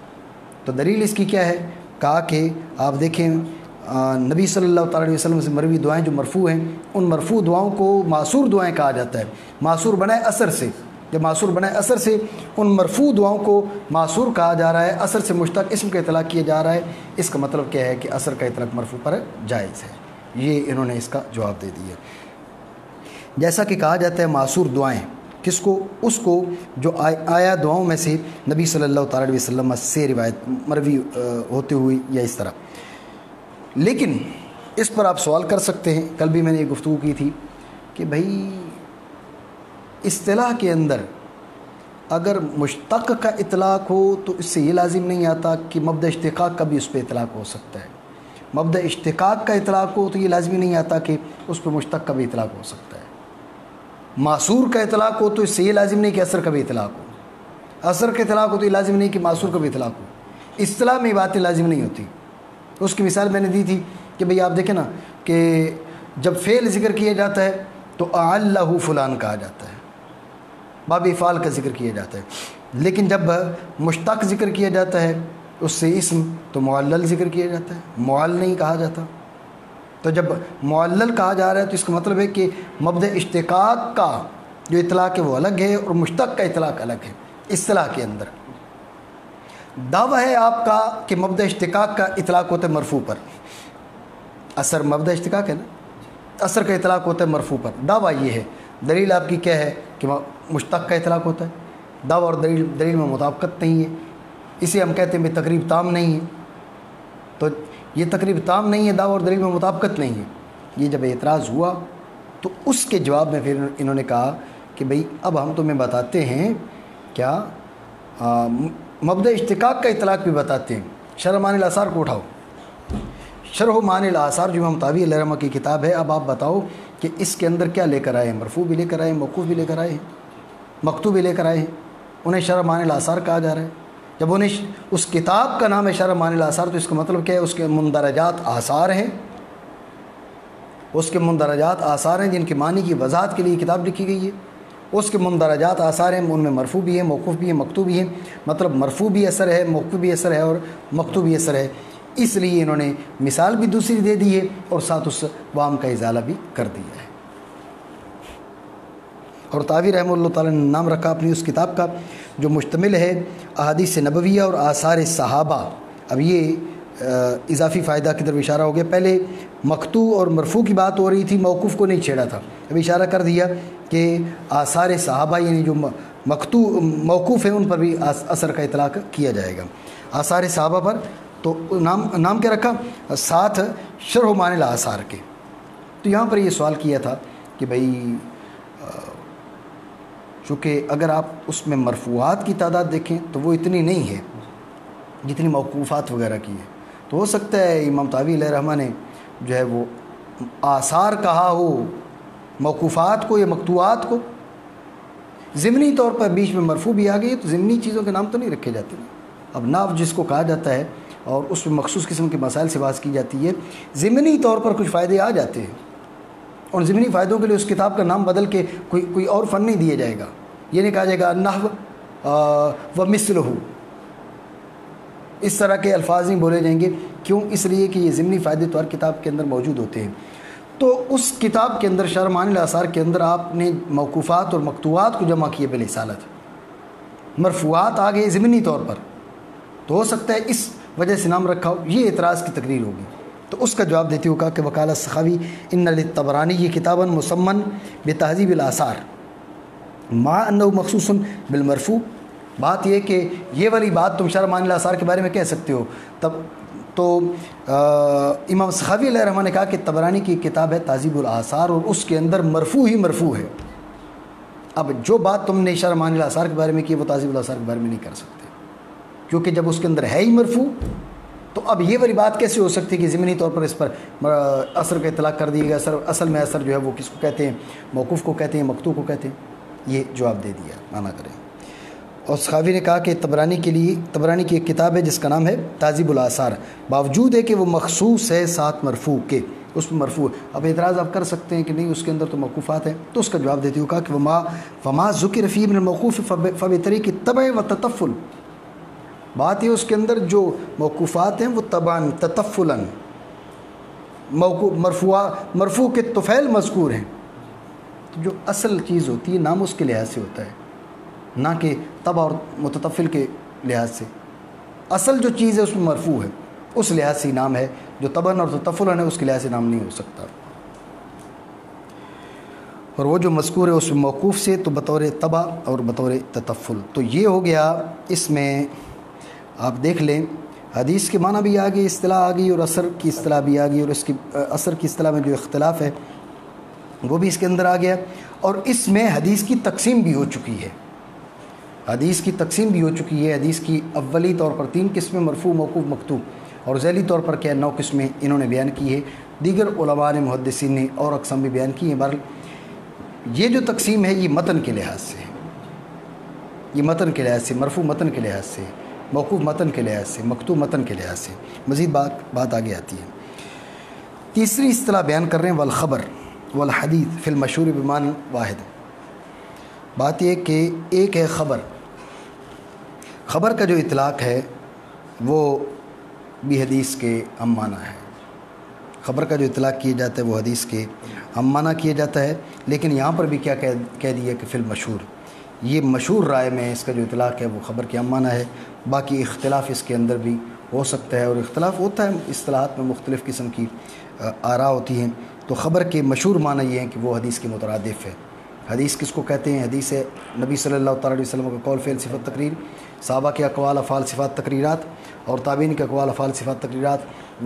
تو دلیل اس کی کیا ہے؟ کہا کہ آپ دیکھیں نبی صلی اللہ تعالیٰ علیہ وسلم سے مروی دعائیں جو مرفوع ہیں، ان مرفوع دعاؤں کو معصور دعائیں کہا جاتا ہے، معصور بنائے اثر سے۔ جب معصور بنائے اثر سے، ان مرفوع دعاؤں کو معصور کہا جا رہا ہے، اثر سے مشتق اسم کا اطلاق کیا جا رہا ہے۔ اس کا مطلب کیا ہے کہ اثر کا اطلاق مرفوع پر جائز ہے۔ یہ انہوں نے اس کا جواب دے دیا۔ جیسا کہ کہا جاتا ہے معصور دعائیں کس کو؟ اس کو جو آیا دعاؤں میں سے نبی صلی اللہ تعالیٰ علیہ وسلم سے روایت مروی ہوتے ہوئی یا اس طرح۔ لیکن اس پر آپ سوال کر سکتے ہیں، کل بھی میں نے یہ گفتگو کی تھی کہ بھائی اصطلاح کے اندر اگر مشتق کا اطلاق ہو تو اس سے یہ لازم نہیں آتا کہ مبدأ اشتقاق کا بھی اس پہ اطلاق ہو سکتا ہے۔ مبدأ اشتقاق کا اطلاق ہو تو یہ لازمی نہیں آتا کہ اس پہ مشتق کا بھی اطلاق ہو سکتا ہے۔ معصور کا اطلاق ہو تو اس سے یہ لازم نہیں کہ اثر کا بھی اطلاق ہو، اثر کا اطلاق ہو تو یہ لازم نہیں کہ معصور کا بھی اطلاق ہو۔ اصطلاح میں یہ باتیں لازم نہیں ہوتی۔ اس کی مثال میں نے دی تھی کہ بھئی آپ دیکھیں نا کہ جب فعل ذکر کیا جاتا ہے تو اعلہ فلان کہا جاتا ہے، باب افعال کا ذکر کیا جاتا ہے، لیکن جب مشتق ذکر کیا جاتا ہے اس سے اسم تو معلل ذکر کیا جاتا ہے، معل نہیں کہا جاتا۔ تو جب معلل کہا جا رہا ہے تو اس کا مطلب ہے کہ مبدأ اشتقاق کا جو اطلاق ہے وہ الگ ہے اور مشتق کا اطلاق الگ ہے۔ اصطلاح کے اندر دعویٰ ہے آپ کا کہ مبدأ اشتقاق کا اطلاق ہوتا ہے مرفوع پر، اثر مبدأ اشتقاق ہے نا، اثر کا اطلاق ہوتا ہے مرفوع پر، دعویٰ یہ ہے۔ دلیل آپ کی کیا ہے کہ مشتق کا اطلاق ہوتا ہے؟ دعویٰ اور دلیل میں مطابقت نہیں ہے، اسے ہم کہتے ہیں کہ تقریب تام نہیں ہے۔ تو یہ تقریب تام نہیں ہے، دعویٰ اور دلیل میں مطابقت نہیں ہے۔ یہ جب اعتراض ہوا تو اس کے جواب میں پھر انہوں نے کہا کہ بھئی اب ہم تمہیں بتاتے ہیں کیا مبدأ اشتقاق کا اطلاق بھی بتاتے ہیں۔ شرح معانی الاثار کو اٹھاؤ، شرح معانی الاثار جو امام طحاوی علیہ رحمہ کی کتاب ہے، اب آپ بتاؤ کہ اس کے اندر کیا لے کر آئے ہیں؟ مرفوع بھی لے کر آئے ہیں، موقوف بھی لے کر آئے ہیں، مقطوع بھی لے کر آئے ہیں۔ انہیں شرح معانی الاثار کہا جا رہا ہے۔ جب انہیں اس کتاب کا نام ہے شرح معانی الاثار تو اس کا مطلب کیا ہے؟ اس کے مندرجات آثار ہیں، اس کے مندرجات آثار ہیں جن کے معنی کی وضاحت کے لیے کتاب لکھی گئی ہے۔ اس کے مندرجات آثار ہیں، ان میں مرفوع بھی ہے، موقوف بھی ہے، مقطوع بھی ہے، مطلب مرفوع بھی اثر ہے، موقوف بھی اثر ہے اور مقطوع بھی اثر ہے۔ اس لیے انہوں نے مثال بھی دوسری دے دی ہے اور ساتھ اس وام کا ازالہ بھی کر دیا ہے۔ اور طحاوی رحمہ اللہ تعالیٰ نے نام رکھا اپنی اس کتاب کا جو مشتمل ہے احادیث نبویہ اور آثار صحابہ۔ اب یہ اضافی فائدہ کی طرف اشارہ ہو گیا۔ پہلے مقطوع اور مرفوع کی بات ہو رہی تھی، موقوف کو نہیں چھیڑا تھا، اب اشارہ کر دیا کہ آثار صحابہ یعنی جو مقطوع موقوف ہیں ان پر بھی اثر کا اطلاق کیا جائے گا، آثار صحابہ پر۔ تو نام کیا رکھا؟ ساتھ شرح معانی الاثار کے۔ تو یہاں پر یہ سوال کیا تھا کہ بھئی چونکہ اگر آپ اس میں مرفوعات کی تعداد دیکھیں تو وہ اتنی نہیں ہے جتنی موقوفات وغیرہ کی ہے، تو ہو سکتا ہے امام طحاوی علیہ رحمہ نے جو ہے وہ آثار کہا ہو موقوفات کو یا مقطوعات کو۔ ضمنی طور پر بیچ میں مرفوع بھی آ گئی تو ضمنی چیزوں کے نام تو نہیں رکھے جاتے۔ اب ناف جس کو کہا جاتا ہے اور اس میں مخصوص قسم کے مسائل سے بات کی جاتی ہے، ضمنی طور پر کچھ فائدے آ جاتے ہیں، اور ضمنی فائدوں کے لیے اس کتاب کا نام بدل کے کوئی اور فن نہیں دیا جائے گا، یہ نہیں کہا جائے گا النحو ومثلہ، اس طرح کے الفاظ نہیں بولے جائیں گے، کیوں؟ اس لیے کہ یہ ضمنی فائدے تو ہر کتاب کے اندر موجود ہوتے ہیں۔ تو اس کتاب کے اندر شرح معانی الاثار کے اندر آپ نے موقوفات اور مقطوعات کو جمع کیے بالحصالت، مرفوعات آ گئے ضمنی طور پر، تو ہو سکتا ہے اس وجہ سے نام رکھا ہو، یہ اعتراض کی تقریر ہوگی۔ تو اس کا جواب دیتے ہوئے کہا کہ وقال السخاوی ان للطبرانی یہ کتابا مسمن بتہذیب الاثار مع انہ مخصوص بالمرفوع، بات یہ کہ یہ والی بات تم شرح معانی الاثار کے بارے میں کہہ سکتے ہو، تب تو امام سخاوی علیہ الرحمہ نے کہا کہ طبرانی کی کتاب ہے تہذیب الاثار اور اس کے اندر مرفوع ہی مرفوع ہے۔ اب جو بات تم نے شرح معانی الاثار کے بارے میں کی وہ تہذیب الاثار کے بارے میں نہیں کر سکتے، کیونکہ جب اس کے اندر ہے ہی مرفوع تو اب یہ والی بات کیسے ہو سکتی ہے کہ ضمنی طور پر اس پر اثر کا اطلاق کر دیے گا۔ اصل میں اثر جو ہے وہ کس کو کہتے ہیں؟ موقوف کو کہتے ہیں، مقطوع کو کہتے ہیں، یہ جواب دے دیا، مانا کریں۔ اور سخاوی نے کہا کہ طبرانی کی ایک کتاب ہے جس کا نام ہے تہذیب الاثار، باوجود ہے کہ وہ مخصوص ہے ساتھ مرفوع کے، اس میں مرفوع۔ اب اعتراض آپ کر سکتے ہیں کہ نہیں اس کے اندر تو موقوفات ہیں، تو اس کا جواب دیتے ہوئے کہا کہ وما ذکر فیہ من الموقوف فبطریق الطبع والتطفل، بات یہ اس کے اندر جو موقوفات ہیں وہ طبعاً تطفلاً مرفوع کے طفیل مذکور ہیں، تو جو اصل چیز ہوتی ہے نام اس کے لحاظ سے ہوتا ہے، نہ کہ طبع اور متطفل کے لحاظ سے۔ اصل جو چیز ہے اس میں مرفوع ہے، اس لحاظ سے نام ہے، جو طبعاً اور تطفلاً ہے اس کے لحاظ سے نام نہیں ہو سکتا، اور وہ جو مذکور ہے اس میں موقوف سے تو بطور طبع اور بطور تطفل۔ تو یہ ہو گیا، اس میں آپ دیکھ لیں حدیث کے معنی بھی آ گئی، اصطلاح آ گئی، اور اثر کی اصطلاح بھی آ گئی، اور اس کی اثر کی اصطلاح میں جو اختلاف ہے وہ بھی اس کے اندر آ گیا، اور اس میں حدیث کی تقسیم بھی ہو چکی ہے، حدیث کی تقسیم بھی ہو چکی ہے۔ حدیث کی اولی طور پر 3 قسمیں، مرفوع، موقوف، مقطوع، اور ذیلی طور پر کیا 9 قسمیں انہوں نے بیان کی ہے، دیگر علماء نے محدثین نے اور اقسام بھی بیان کی ہیں۔ بہرحال یہ جو تقسیم ہے یہ متن کے لحاظ سے، یہ متن کے لحاظ سے، مرفوع متن کے لحاظ سے، موقوف متن کے لحاظ سے، مقطوع متن کے لحاظ سے، مزید بات آگے آتی ہے۔ تیسری اصطلاح بیان کر رہے ہیں والخبر والحدیث فی المشہور بمعنى واحد، بات یہ کہ ایک ہے خبر کا جو اطلاق ہے وہ بھی حدیث کے ہم معنی ہے، خبر کا جو اطلاق کیا جاتا ہے وہ حدیث کے ہم معنی کیا جاتا ہے، لیکن یہاں پر بھی کیا کہہ دیا کہ فی المشہور، یہ مشہور رائے میں اس کا جو اطلاق ہے وہ خبر کے ہم معنی ہے، باقی اختلاف اس کے اندر بھی ہو سکتا ہے، اور اختلاف ہوتا ہے، اصطلاحات میں مختلف قسم کی آراء ہوتی ہیں، تو خبر کے مشہور معنی یہ ہیں کہ وہ حدیث کے مترادف ہے۔ حدیث کس کو کہتے ہیں؟ حدیث ہے نبی صلی اللہ تعالیٰ علیہ وسلم کا قول، فعل، صفت، تقریر، صحابہ کے اقوال، افعال، صفات، تقریرات، اور تابعین کے اقوال، افعال، صفات، تقریرات،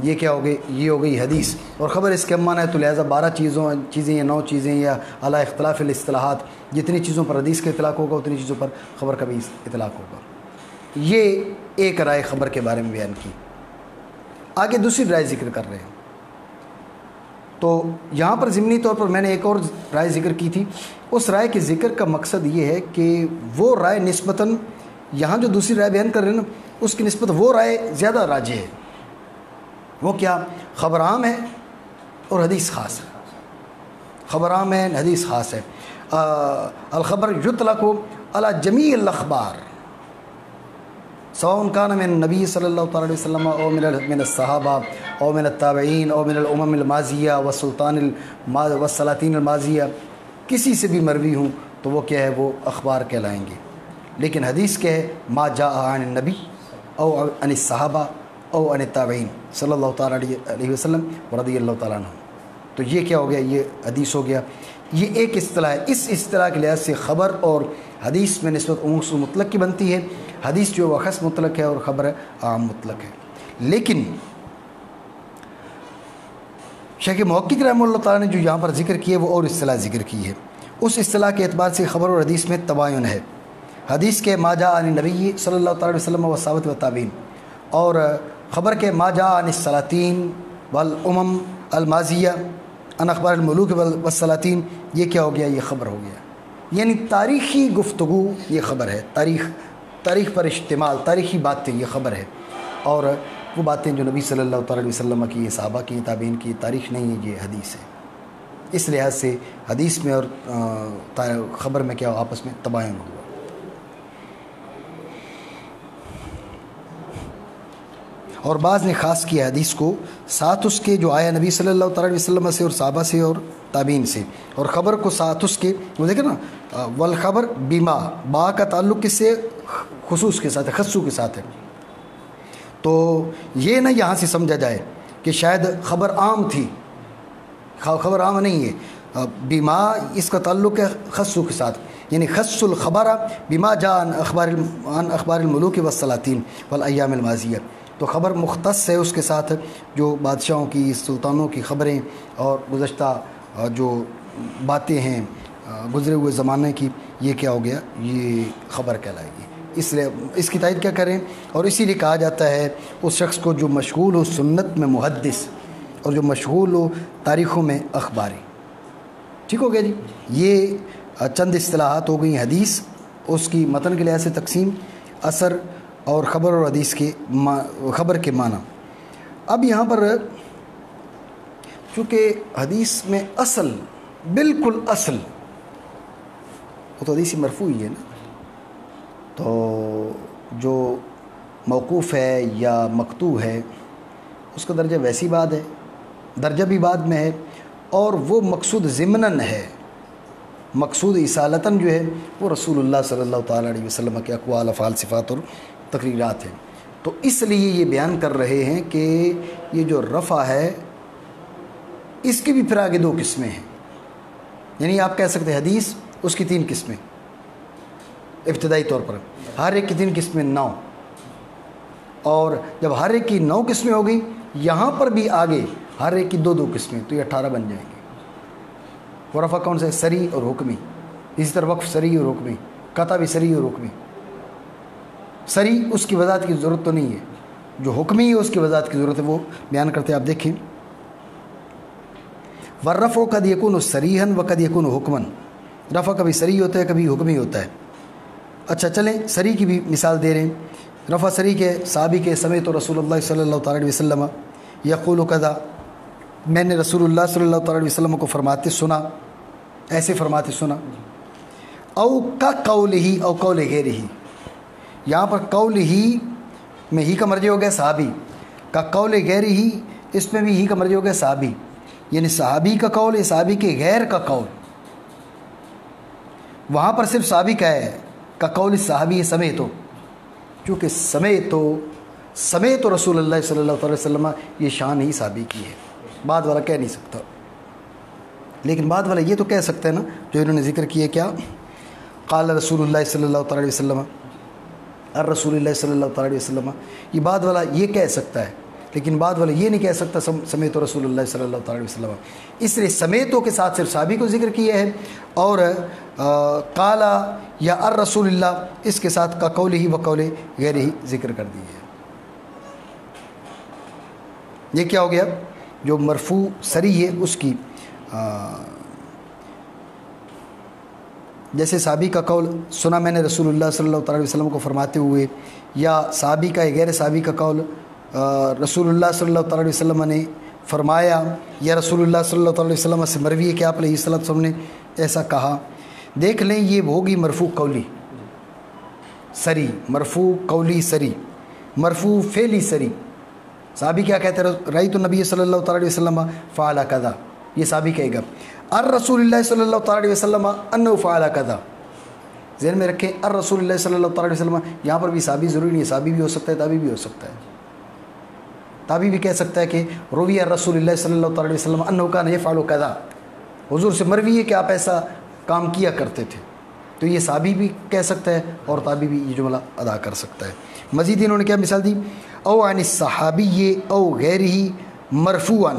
یہ کیا ہو گئی؟ یہ ہو گئی حدیث۔ اور خبر اس کے معنی ہے، تو لہٰذا 12 چیزیں یا 9 چیزیں یا علی اختلاف الاصطلاحات، جتنی چیزوں پر حدیث کا اطلاق ہوگا اتنی چیزوں پر خبر کا بھی اطلاق ہوگا۔ یہ ایک رائے خبر کے بارے میں بیان کی۔ آگے دوسری رائے ذکر کر رہے ہیں، تو یہاں پر ضمنی طور پر میں نے ایک اور رائے ذکر کی تھی، اس رائے کے ذکر کا مقصد یہ ہے کہ وہ رائے نسبتاً یہاں جو دوسری رائے بیان کر رہے ہیں نا اس کی نسبت وہ رائے زیادہ راجح ہے۔ وہ کیا؟ خبر عام ہے اور حدیث خاص ہے، خبر عام ہے، حدیث خاص ہے۔ الخبر یطلق علی جمیع الاخبار سواء کان من النبی صلی اللہ تعالیٰ علیہ وسلم او من الصحابہ او من التابعین او من الامم الماضیہ والسلاطین الماضیہ، کسی سے بھی مروی ہوں تو وہ کیا ہے؟ وہ اخبار کہلائیں گے۔ لیکن حدیث کیا ہے؟ ما جاء عن النبی او عن الصحابہ او عن التابعین صلی اللہ تعالیٰ علیہ وسلم ورضی اللہ تعالیٰ عنہ، تو یہ کیا ہو گیا؟ یہ حدیث ہو گیا۔ یہ ایک اصطلاح ہے، اس اصطلاح کے لحاظ سے خبر اور حدیث میں نسبت عموم سے مطلق کی بنتی ہے، حدیث جو وہ خاص مطلق ہے اور خبر عام مطلق ہے۔ لیکن شیخ محقق رحمہ اللہ تعالیٰ نے جو یہاں پر ذکر کیا وہ اور اصطلاح ذکر کی ہے، اس اصطلاح کے اعتبار سے خبر اور حدیث میں تباین ہے۔ حدیث کے ما جاء عن النبی صلی اللہ تعالیٰ علیہ وسلم والصحابہ والتابعین، اور خبر کے ما جاء عن السلاطین والامم الماضیہ عن اخبار الملوک والسلاطین، یہ کیا ہو گیا؟ یہ خبر ہو گیا، یعنی تاریخی گفتگو یہ خبر ہے، تاریخ پر اشتمال، تاریخی باتیں یہ خبر ہے۔ اور وہ باتیں جو نبی صلی اللہ تعالیٰ علیہ وسلم کی، صحابہ کی، تابعین کی تاریخ نہیں ہے، یہ حدیث ہے۔ اس لحاظ سے حدیث میں اور خبر میں کیا آپس میں تباین ہوا۔ اور بعض نے خاص کیا حدیث کو ساتھ اس کے جو آیا نبی صلی اللہ تعالیٰ علیہ وسلم سے اور صحابہ سے اور تابعین سے، اور خبر کو ساتھ اس کے، وہ دیکھیں نا والخبر بما، با کا تعلق کس سے؟ خصوص کے ساتھ ہے، خصو کے ساتھ ہے۔ تو یہ نہ یہاں سے سمجھا جائے کہ شاید خبر عام تھی، خبر عام نہیں ہے، بما اس کا تعلق ہے خصو کے ساتھ، یعنی خص الخبر بما جاء عن اخبار الملوک والسلاطین والایام الماضیہ، تو خبر مختص ہے اس کے ساتھ جو بادشاہوں کی، سلطانوں کی خبریں اور گزشتہ جو باتیں ہیں گزرے ہوئے زمانے کی، یہ کیا ہو گیا؟ یہ خبر کہلائے گی۔ اس لیے اس کی تائید کیا کریں؟ اور اسی لیے کہا جاتا ہے اس شخص کو جو مشغول ہو سنت میں محدث، اور جو مشغول ہو تاریخوں میں اخباری۔ ٹھیک ہو گیا جی؟ یہ چند اصطلاحات ہو گئی حدیث، اس کی متن کے لحاظ سے تقسیم، اثر اور خبر اور حدیث کے خبر کے معنی۔ اب یہاں پر چونکہ حدیث میں اصل، بالکل اصل، وہ تو حدیث مرفوع ہی ہے نا، تو جو موقوف ہے یا مقطوع ہے اس کا درجہ ویسی بات ہے، درجہ بھی بعد میں ہے، اور وہ مقصود ضمناً ہے، مقصود اصالتاً جو ہے وہ رسول اللہ صلی اللہ تعالیٰ علیہ وسلم کے اقوال، افعال، صفات اور تقریرات ہیں۔ تو اس لیے یہ بیان کر رہے ہیں کہ یہ جو رفع ہے اس کی بھی پھر آگے دو قسمیں ہیں، یعنی آپ کہہ سکتے ہیں حدیث اس کی 3 قسمیں ابتدائی طور پر، ہر ایک کی 3 قسمیں 9، اور جب ہر ایک کی 9 قسمیں ہو گئی، یہاں پر بھی آگے ہر ایک کی 2 قسمیں، تو یہ 18 بن جائیں گے۔ وہ رفع کون سے؟ سری اور حکمی، اسی طرح وقف سری اور حکمی، قطع بھی سری اور حکمی۔ سری اس کی وضاحت کی ضرورت تو نہیں ہے، جو حکمی ہے اس کی وضاحت کی ضرورت ہے، وہ بیان کرتے ہیں۔ آپ دیکھیں والرفع قد یکون صریحا وقد یکون حکما، رفع کبھی صریح ہوتا ہے کبھی حکمی ہوتا ہے۔ اچھا چلیں صریح کی بھی مثال دے رہے ہیں۔ رفع صریح کے صحابی کے سمیت رسول اللہ صلی اللہ تعالیٰ علیہ وسلم یقول کذا، میں نے رسول اللہ صلی اللہ تعالیٰ علیہ وسلم کو فرماتے سنا، ایسے فرماتے سنا۔ او کا قول ہی او قول غیر ہی، یہاں پر قول ہی میں ہی کا مرجع ہو گیا صحابی کا، قول غیر ہی اس میں بھی ہی کا مرجع ہو گیا صحابی، یعنی صحابی کا قول ہے، صحابی کے غیر کا قول۔ وہاں پر صرف صحابی کا ہے، کا قول صحابی سمیت ہو، چونکہ سمیت رسول اللہ صلی اللہ علیہ وسلم، یہ شان ہی صحابی کی ہے، بعد والا کہہ نہیں سکتا۔ لیکن بعد والا یہ تو کہہ سکتے ہیں نا جو انہوں نے ذکر کیا، کیا قال رسول اللہ صلی اللہ تعالیٰ علیہ وسلم، الرسول اللہ صلی اللہ تعالیٰ علیہ وسلم، یہ بعد والا یہ کہہ سکتا ہے، لیکن بعد والا یہ نہیں کہہ سکتا سمیت رسول اللہ صلی اللہ تعالیٰ علیہ وسلم۔ اس لیے سمیتوں کے ساتھ صرف صحابی کو ذکر کیا ہے، اور قال یا الرسول اللہ اس کے ساتھ کا قول ہی و قول غیر ہی ذکر کر دی ہے۔ یہ کیا ہو گیا؟ جو مرفوع سری ہے اس کی، جیسے صحابی کا قول سنا میں نے رسول اللہ صلی اللہ تعالیٰ علیہ وسلم کو فرماتے ہوئے، یا صحابی کا غیر صحابی کا قول رسول اللہ صلی اللہ تعالیٰ علیہ وسلم نے فرمایا، یا رسول اللہ صلی اللہ تعالیٰ علیہ وسلم سے مروی ہے کہ آپ علیہ السلام نے ایسا کہا۔ دیکھ لیں یہ ہوگی مرفوع قولی سری، مرفوع قولی سری، مرفوع فعلی سری۔ صحابی کیا کہتے ہیں؟ رأیت النبی صلی اللہ تعالیٰ علیہ وسلم فعل کذا، یہ صحابی کہے گا۔ الرسول اللہ صلی اللہ تعالیٰ علیہ وسلم انہ فعل کذا، ذہن میں رکھیں الرسول اللہ صلی اللہ تعالیٰ علیہ وسلم، یہاں پر بھی صحابی ضروری نہیں ہے، صحابی بھی ہو سکتا ہے، تابعی بھی ہو سکتا ہے۔ تابعی بھی کہہ سکتا ہے کہ روی الرسول اللہ صلی اللہ تعالیٰ علیہ وسلم انہ کان یفعل کذا، حضور سے مروی ہے کہ آپ ایسا کام کیا کرتے تھے، تو یہ صحابی بھی کہہ سکتا ہے اور تابعی بھی یہ جملہ ادا کر سکتا ہے۔ مزید انہوں نے کیا مثال دی؟ او عن الصحابی او غیرہ مرفوعا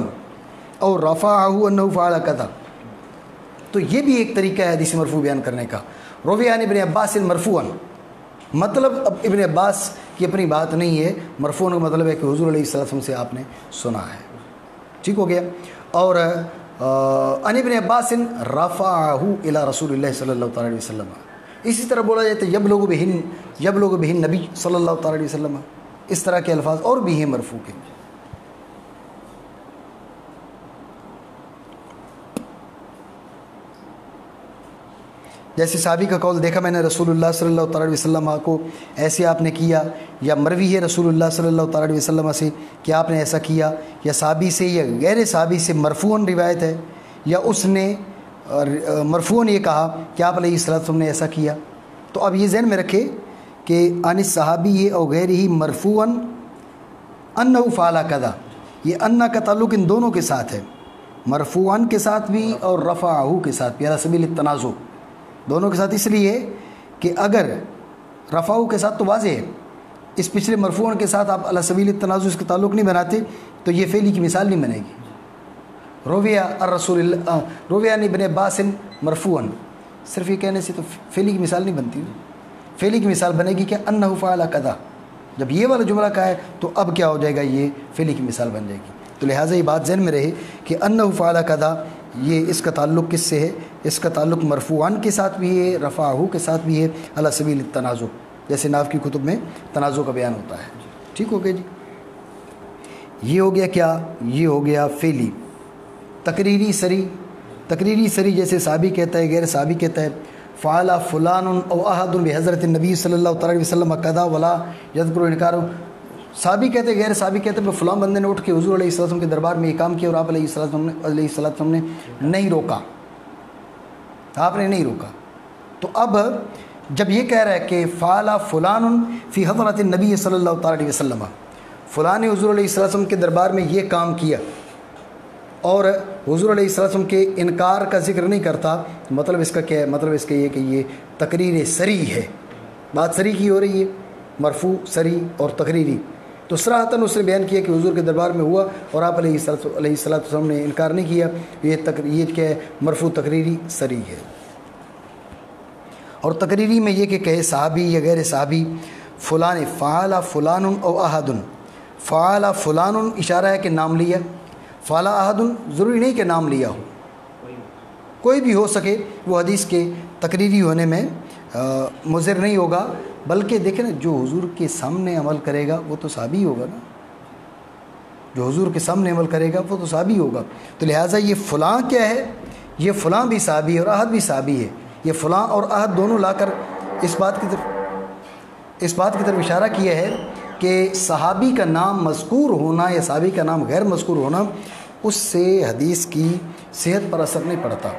او رفعہ انہ فعل کذا، تو یہ بھی ایک طریقہ ہے حدیث مرفوع بیان کرنے کا۔ روی عن ابن عباس مرفوعا، مطلب اب ابن عباس کی اپنی بات نہیں ہے، مرفوعا کا مطلب ہے کہ حضور علیہ السلام سے آپ نے سنا ہے، ٹھیک ہو گیا۔ اور عن ابن عباس رفعہ الی رسول اللہ صلی اللہ تعالیٰ علیہ وسلم، اسی طرح بولا جاتا ہے یبلغ بہن نبی صلی اللہ تعالیٰ علیہ وسلم، اس طرح کے الفاظ اور بھی ہیں مرفوع کے. جیسے صحابی کا قول دیکھا میں نے رسول اللہ صلی اللہ تعالیٰ علیہ وسلم کو ایسے آپ نے کیا، یا مروی ہے رسول اللہ صلی اللہ تعالیٰ علیہ وسلم سے کہ آپ نے ایسا کیا، یا صحابی سے یا غیر صحابی سے مرفوعاً روایت ہے، یا اس نے مرفوعاً یہ کہا کہ آپ علیہ السلام نے ایسا کیا. تو اب یہ ذہن میں رکھے کہ عن الصحابی او غیرہ مرفوعاً انہ فعل کذا، یہ انہ کا تعلق ان دونوں کے ساتھ ہے، مرفوعاً کے ساتھ بھی اور رفعہ کے ساتھ بھی، علی سبیل التنازع دونوں کے ساتھ. اس لیے کہ اگر رفعہ کے ساتھ تو واضح ہے، اس پچھلے مرفوعاً کے ساتھ آپ علی سبیل التنازع اس کا تعلق نہیں بناتے تو یہ فعلی کی مثال نہیں بنے گی. رویہ الرسول اللہ رویہ ابن عباس مرفوعاً، صرف یہ کہنے سے تو فعلی کی مثال نہیں بنتی. فعلی کی مثال بنے گی کہ انہ فعل کذا، جب یہ والا جملہ کا ہے تو اب کیا ہو جائے گا، یہ فعلی کی مثال بن جائے گی. تو لہٰذا یہ بات ذہن میں رہے کہ انہ فعل کذا، یہ اس کا تعلق کس سے ہے؟ اس کا تعلق مرفوعاً کے ساتھ بھی ہے، رفعہ کے ساتھ بھی ہے، علی سبیل التنازع، جیسے نحو کی کتب میں تنازع کا بیان ہوتا ہے. ٹھیک ہو گیا جی. یہ ہو گیا کیا؟ یہ ہو گیا فعلی. تقریری سری، تقریری سری جیسے صحابی کہتا ہے، غیر صحابی کہتا ہے فعل فلان او احد بحضرت النبی صلی اللہ تعالیٰ علیہ وسلم کذا ولا یذکر انکار. صحابی کہتے ہیں، غیر صحابی کہتے ہیں فلاں بندے نے اٹھ کے حضور علیہ السلام کے دربار میں یہ کام کیا اور آپ علیہ السلام نے نہیں روکا، آپ نے نہیں روکا. تو اب جب یہ کہہ رہا ہے کہ فعل فلان فی حضرت النبی صلی اللہ تعالیٰ علیہ وسلم، فلاں نے حضور علیہ السلام کے دربار میں یہ کام کیا اور حضور علیہ السلام کے انکار کا ذکر نہیں کرتا، مطلب اس کا کیا ہے؟ مطلب اس کا یہ کہ یہ تقریر سری ہے، بات سری کی ہو رہی ہے، مرفوع سری اور تقریری. تو صراحتاً اس نے بیان کیا کہ حضور کے دربار میں ہوا اور آپ علیہ السلام نے انکار نہیں کیا، یہ کیا ہے؟ مرفوع تقریری سری ہے. اور تقریری میں یہ کہ کہے صحابی یا غیر صحابی فلان فعل فلان او احد، فعل فلان اشارہ ہے کہ نام لیا، فعل احد ضروری نہیں کہ نام لیا ہو، کوئی بھی ہو سکے، وہ حدیث کے تقریری ہونے میں مضر نہیں ہوگا. بلکہ دیکھیں نا، جو حضور کے سامنے عمل کرے گا وہ تو صحابی ہوگا نا، جو حضور کے سامنے عمل کرے گا وہ تو صحابی ہوگا. تو لہٰذا یہ فلاں کیا ہے؟ یہ فلاں بھی صحابی ہے اور احد بھی صحابی ہے. یہ فلاں اور احد دونوں لا کر اس بات کی طرف اشارہ کیا ہے کہ صحابی کا نام مذکور ہونا یا صحابی کا نام غیر مذکور ہونا اس سے حدیث کی صحت پر اثر نہیں پڑتا.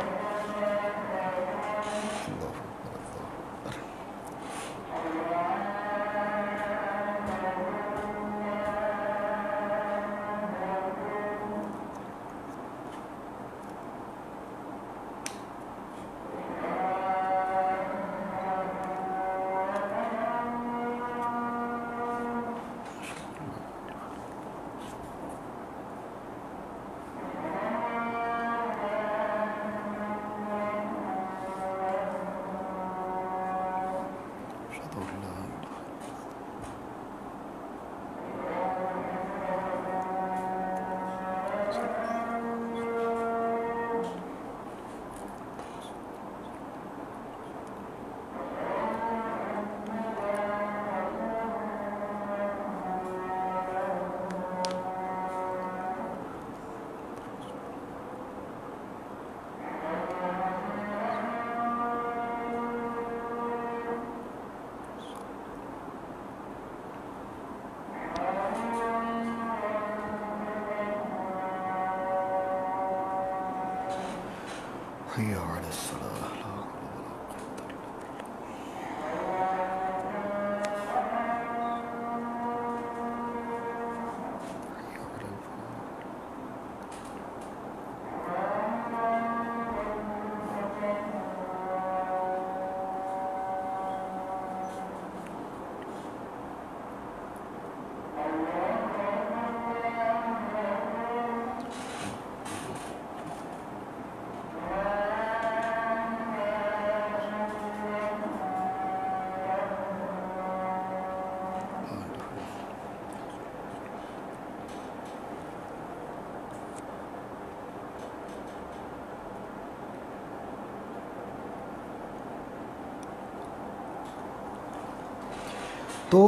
تو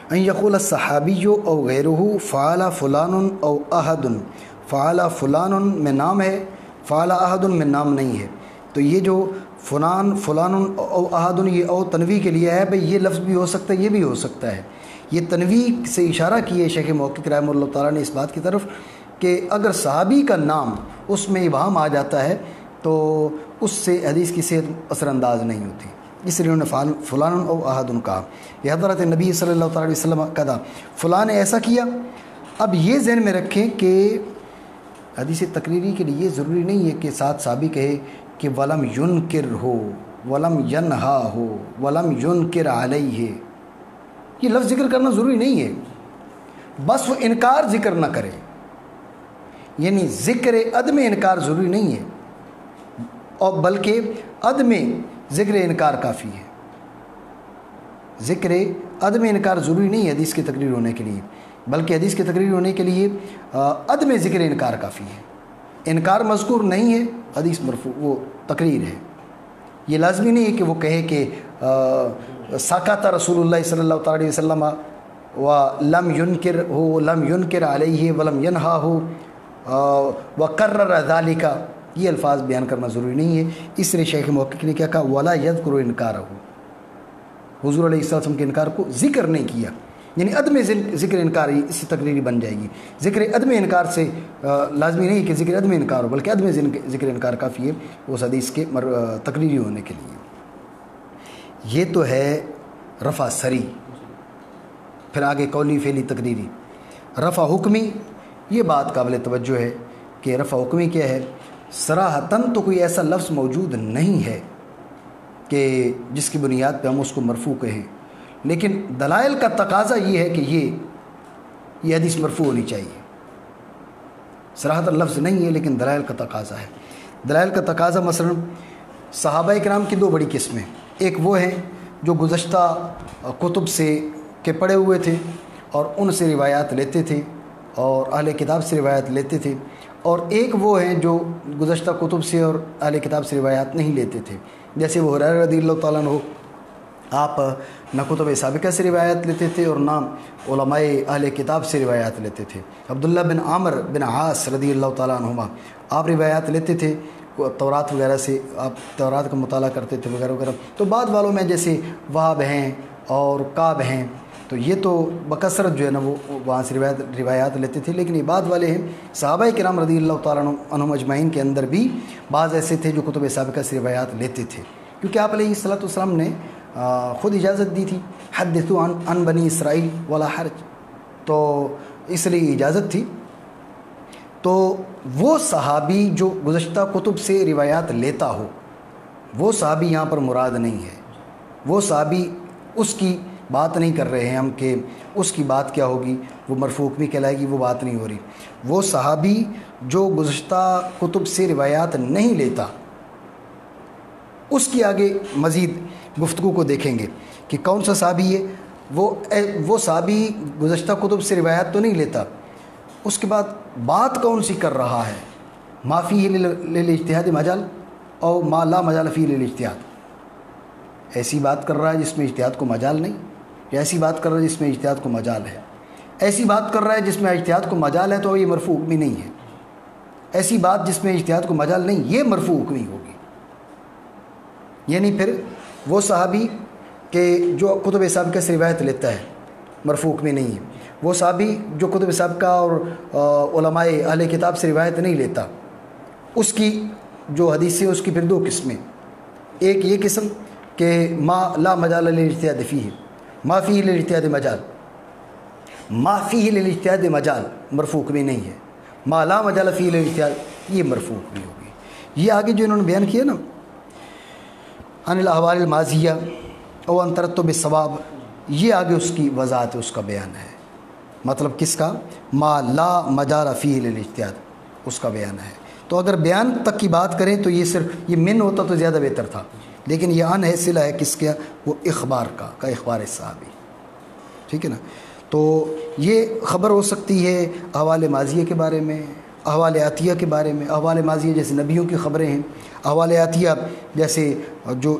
ان یقول الصحابی او غیرہ فعل فلان او احد، فعل فلان میں نام ہے، فعل احد میں نام نہیں ہے، تو یہ جو فلان او احد یہ او تنویع کے لیے ہے، بھئی یہ لفظ بھی ہو سکتا ہے، یہ بھی ہو سکتا ہے۔ یہ تنویع سے اشارہ کیے شیخ محقق رحمہ اللہ تعالیٰ نے اس بات کی طرف کہ اگر صحابی کا نام اس میں ابہام آ جاتا ہے تو اس سے حدیث کی صحت اثر انداز نہیں ہوتی، اس لیے انہوں نے فلان او احد کہا۔ یہ حضرت نبی صلی اللہ تعالیٰ علیہ وسلم کہا فلاں نے ایسا کیا۔ اب یہ ذہن میں رکھیں کہ حدیث تقریری کے لیے یہ ضروری نہیں ہے کہ ساتھ صحابی کہے کہ ولم ینکر ہو، ولم ینہا ہو، ولم ینکر علیہ، یہ لفظ ذکر کرنا ضروری نہیں ہے، بس وہ انکار ذکر نہ کرے، یعنی ذکر عدم انکار ضروری نہیں ہے، اور بلکہ عدم ذکر انکار کافی ہے۔ ذکر عدم انکار ضروری نہیں ہے حدیث کی تقریر ہونے کے لیے، بلکہ حدیث کی تقریر ہونے کے لیے عدم ذکر انکار کافی ہے۔ انکار مذکور نہیں ہے، حدیث مرفوع وہ تقریر ہے۔ یہ لازمی نہیں ہے کہ وہ کہے کہ ساکت رسول اللہ صلی اللہ تعالیٰ علیہ وسلم ولم ینکر ہو، لم ینکر علیہ ولم ینہا ہو وقرر ذالک، یہ الفاظ بیان کرنا ضروری نہیں ہے۔ اس لیے شیخ محقق نے کیا کہا ولا یذکر انکارہ، حضور علیہ السلام کے انکار کو ذکر نہیں کیا، یعنی عدم ذکر انکار اس سے تقریری بن جائے گی۔ ذکر عدم انکار سے لازمی نہیں کہ ذکر عدم انکار ہو، بلکہ عدم ذکر انکار کافی ہے اس حدیث کے تقریری ہونے کے لیے۔ یہ تو ہے رفع سری، پھر آگے قولی فعلی تقریری۔ رفع حکمی، یہ بات قابل توجہ ہے کہ رفع حکمی کیا ہے؟ صراحتاً تو کوئی ایسا لفظ موجود نہیں ہے کہ جس کی بنیاد پہ ہم اس کو مرفوع کہیں، لیکن دلائل کا تقاضا یہ ہے کہ یہ حدیث مرفوع ہونی چاہیے۔ صراحتاً لفظ نہیں ہے لیکن دلائل کا تقاضا ہے۔ دلائل کا تقاضا مثلا صحابہ کرام کی دو بڑی قسمیں، ایک وہ ہیں جو گزشتہ کتب سے کے پڑھے ہوئے تھے اور ان سے روایات لیتے تھے اور اہل کتاب سے روایت لیتے تھے، اور ایک وہ ہیں جو گزشتہ کتب سے اور اہل کتاب سے روایات نہیں لیتے تھے، جیسے وہ حریرہ رضی اللہ تعالیٰ عنہ، آپ نہ کتب سابقہ سے روایات لیتے تھے اور نہ علماء اہل کتاب سے روایات لیتے تھے۔ عبداللہ بن عامر بن عاص رضی اللہ تعالیٰ عنہما، آپ روایات لیتے تھے تورات وغیرہ سے، آپ تورات کا مطالعہ کرتے تھے وغیرہ وغیرہ۔ تو بعد والوں میں جیسے وہب ہیں اور کعب ہیں، تو یہ تو بکثرت جو ہے نا وہ وہاں سے روایات لیتے تھے، لیکن یہ بعد والے ہیں صحابہ کرام رضی اللہ تعالیٰ عنہم اجمعین کے اندر بھی بعض ایسے تھے جو کتب سابقہ سے روایات لیتے تھے، کیونکہ آپ علیہ الصلوۃ والسلام نے خود اجازت دی تھی حدثوا عن بنی اسرائیل ولا حرج، تو اس لیے اجازت تھی۔ تو وہ صحابی جو گزشتہ کتب سے روایات لیتا ہو، وہ صحابی یہاں پر مراد نہیں ہے، وہ صحابی اس کی بات نہیں کر رہے ہیں ہم کہ اس کی بات کیا ہوگی، وہ مرفوع بھی کہلائے گی، وہ بات نہیں ہو رہی۔ وہ صحابی جو گزشتہ کتب سے روایات نہیں لیتا، اس کی آگے مزید گفتگو کو دیکھیں گے کہ کون سا صحابی ہے۔ وہ صحابی گزشتہ کتب سے روایات تو نہیں لیتا، اس کے بعد بات کون سی کر رہا ہے، ما فیہ للاجتہاد مجال او ما لا مجال فیہ للاجتہاد، ایسی بات کر رہا ہے جس میں اجتہاد کو مجال نہیں، یا ایسی بات کر رہا ہے جس میں اجتہاد کو مجال ہے، ایسی بات کر رہا ہے جس میں اجتہاد کو مجال ہے تو یہ مرفوع حکمی نہیں ہے، ایسی بات جس میں اجتہاد کو مجال نہیں یہ مرفوع حکمی ہوگی۔ یعنی پھر وہ صحابی کہ جو کتب سابقہ سے روایت لیتا ہے مرفوع حکمی نہیں ہے، وہ صحابی جو کتب سابقہ اور علماء اہل کتاب سے روایت نہیں لیتا، اس کی جو حدیث ہے اس کی پھر دو قسمیں، ایک یہ قسم کہ ما لا مجال للاجتہاد فیہ، ما فیہ للاجتہاد مجال، ما فیہ للاجتہاد مجال مرفوع حکمی نہیں ہے، ما لا مجال فیہ للاجتہاد یہ مرفوع حکمی ہوگی۔ یہ آگے جو انہوں نے بیان کیا نا عن الاحوال الماضیہ او ان ترتب الثواب، یہ آگے اس کی وضاحت ہے، اس کا بیان ہے، مطلب کس کا؟ ما لا مجال فیہ للاجتہاد، اس کا بیان ہے۔ تو اگر بیان تک کی بات کریں تو یہ صرف یہ من ہوتا تو زیادہ بہتر تھا، لیکن یہ عن ہے، صلہ ہے کس کا؟ وہ اخبار کا اخبار صحابی، ٹھیک ہے نا۔ تو یہ خبر ہو سکتی ہے احوال ماضیہ کے بارے میں، احوال آتیہ کے بارے میں۔ احوال ماضیہ جیسے نبیوں کی خبریں ہیں، احوال آتیہ جیسے جو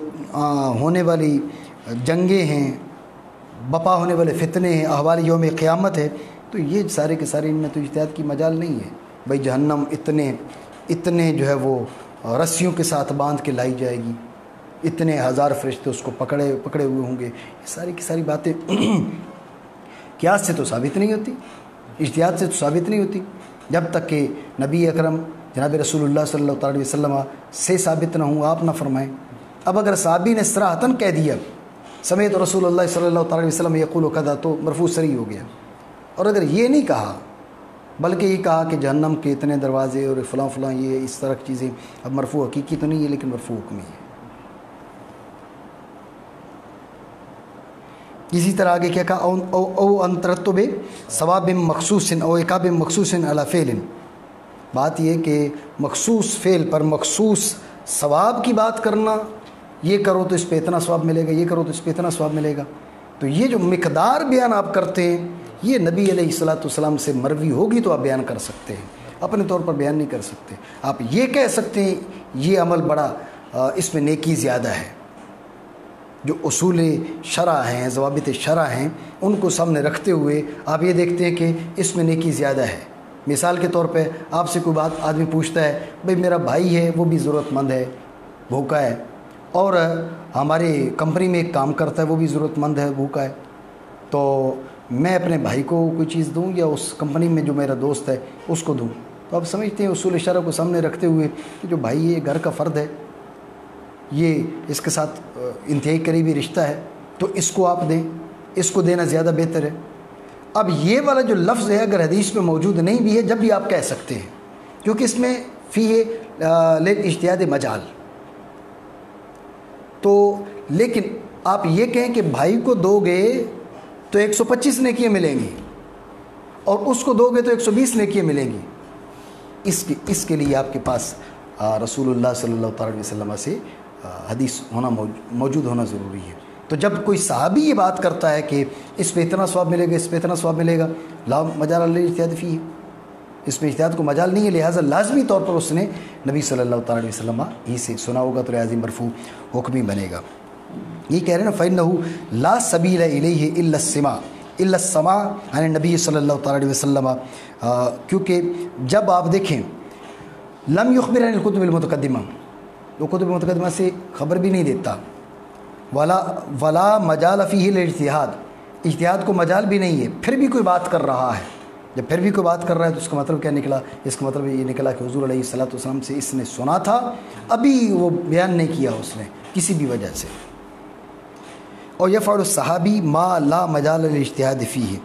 ہونے والی جنگیں ہیں، بپا ہونے والے فتنے ہیں، احوال یوم قیامت ہے، تو یہ سارے کے سارے ان میں تو اجتہاد کی مجال نہیں ہے. بھائی جہنم اتنے جو ہے وہ رسیوں کے ساتھ باندھ کے لائی جائے گی، اتنے ہزار فرشتے اس کو پکڑے ہوئے ہوں گے، یہ ساری کی ساری باتیں قیاس سے تو ثابت نہیں ہوتی، اجتہاد سے تو ثابت نہیں ہوتی، جب تک کہ نبی اکرم جناب رسول اللہ صلی اللہ علیہ وسلم سے ثابت نہ ہوں، آپ نہ فرمائیں. اب اگر صحابی نے صراحتاً کہہ دیا سمیت رسول اللہ صلی اللہ علیہ وسلم یقول کذا، تو مرفوع صریح ہو گیا. اور اگر یہ نہیں کہا بلکہ یہ کہا کہ جہنم کے اتنے دروازے اور فلاں فلاں یہ اس طرح کی چیزیں، اب مرفوع حقیقی تو نہیں ہے لیکن مرفوع حکمی ہے. اسی طرح آگے کیا کہا، او ان ترتب ثواب مخصوص او عقاب مخصوص علی فعل. بات یہ کہ مخصوص فعل پر مخصوص ثواب کی بات کرنا، یہ کرو تو اس پہ اتنا ثواب ملے گا، یہ کرو تو اس پہ اتنا ثواب ملے گا. تو یہ جو مقدار بیان آپ کرتے ہیں یہ نبی علیہ الصلوۃ والسلام سے مروی ہوگی تو آپ بیان کر سکتے ہیں، اپنے طور پر بیان نہیں کر سکتے. آپ یہ کہہ سکتے ہیں یہ عمل بڑا اس میں نیکی زیادہ ہے. جو اصول شرع ہیں، ضوابط شرع ہیں، ان کو سامنے رکھتے ہوئے آپ یہ دیکھتے ہیں کہ اس میں نیکی زیادہ ہے. مثال کے طور پہ آپ سے کوئی بات آدمی پوچھتا ہے، بھئی میرا بھائی ہے وہ بھی ضرورت مند ہے، بھوکا ہے، اور ہماری کمپنی میں ایک کام کرتا ہے وہ بھی ضرورت مند ہے، بھوکا ہے، تو میں اپنے بھائی کو کوئی چیز دوں یا اس کمپنی میں جو میرا دوست ہے اس کو دوں. تو آپ سمجھتے ہیں اصول شرع کو سامنے رکھتے ہوئے کہ جو بھائی یہ گھر کا فرد ہے، یہ اس کے ساتھ انتہائی قریبی رشتہ ہے، تو اس کو آپ دیں، اس کو دینا زیادہ بہتر ہے. اب یہ والا جو لفظ ہے اگر حدیث میں موجود نہیں بھی ہے جب بھی آپ کہہ سکتے ہیں، کیونکہ اس میں فی اجتہاد مجال. تو لیکن آپ یہ کہیں کہ بھائی کو دو گے تو 125 نیکیاں ملیں گی اور اس کو دو گے تو 120 نیکیاں ملیں گی، اس کے لیے آپ کے پاس رسول اللہ صلی اللہ علیہ وسلم سے حدیث موجود ہونا ضروری ہے. تو جب کوئی صحابی یہ بات کرتا ہے کہ اس پہ اتنا ثواب ملے گا، اس پہ اتنا ثواب ملے گا، لا مجال الاجتہاد فی ہے، اس میں اجتہاد کو مجال نہیں ہے، لہٰذا لازمی طور پر اس نے نبی صلی اللہ علیہ وسلم ہی سے سنا ہوگا، تو لہٰذا مرفوع حکمی بنے گا. یہ کہہ رہے ہیں نا فَإِنَّهُ لَا سَبِيلَ إِلَيْهِ إِلَّا السَّمَاعُ عَنِ النَّبِيِّ صلی اللہ علیہ وسلم. کیونکہ جب آپ دیکھیں لم يخبر عن الكتب المتقدمہ، وہ کتب متقدمہ سے خبر بھی نہیں دیتا، ولا مجال فیہ الاجتہاد، اجتہاد کو مجال بھی نہیں ہے، پھر بھی کوئی بات کر رہا ہے. جب پھر بھی کوئی بات کر رہا ہے تو اس کا مطلب کیا نکلا؟ اس کا مطلب یہ نکلا کہ حضور علیہ الصلوۃ والسلام سے اس نے سنا تھا، ابھی وہ بیان نہیں کیا اس نے کسی بھی وجہ سے. اور یفعل الصحابی ما لا مجال الاجتہاد فیہ،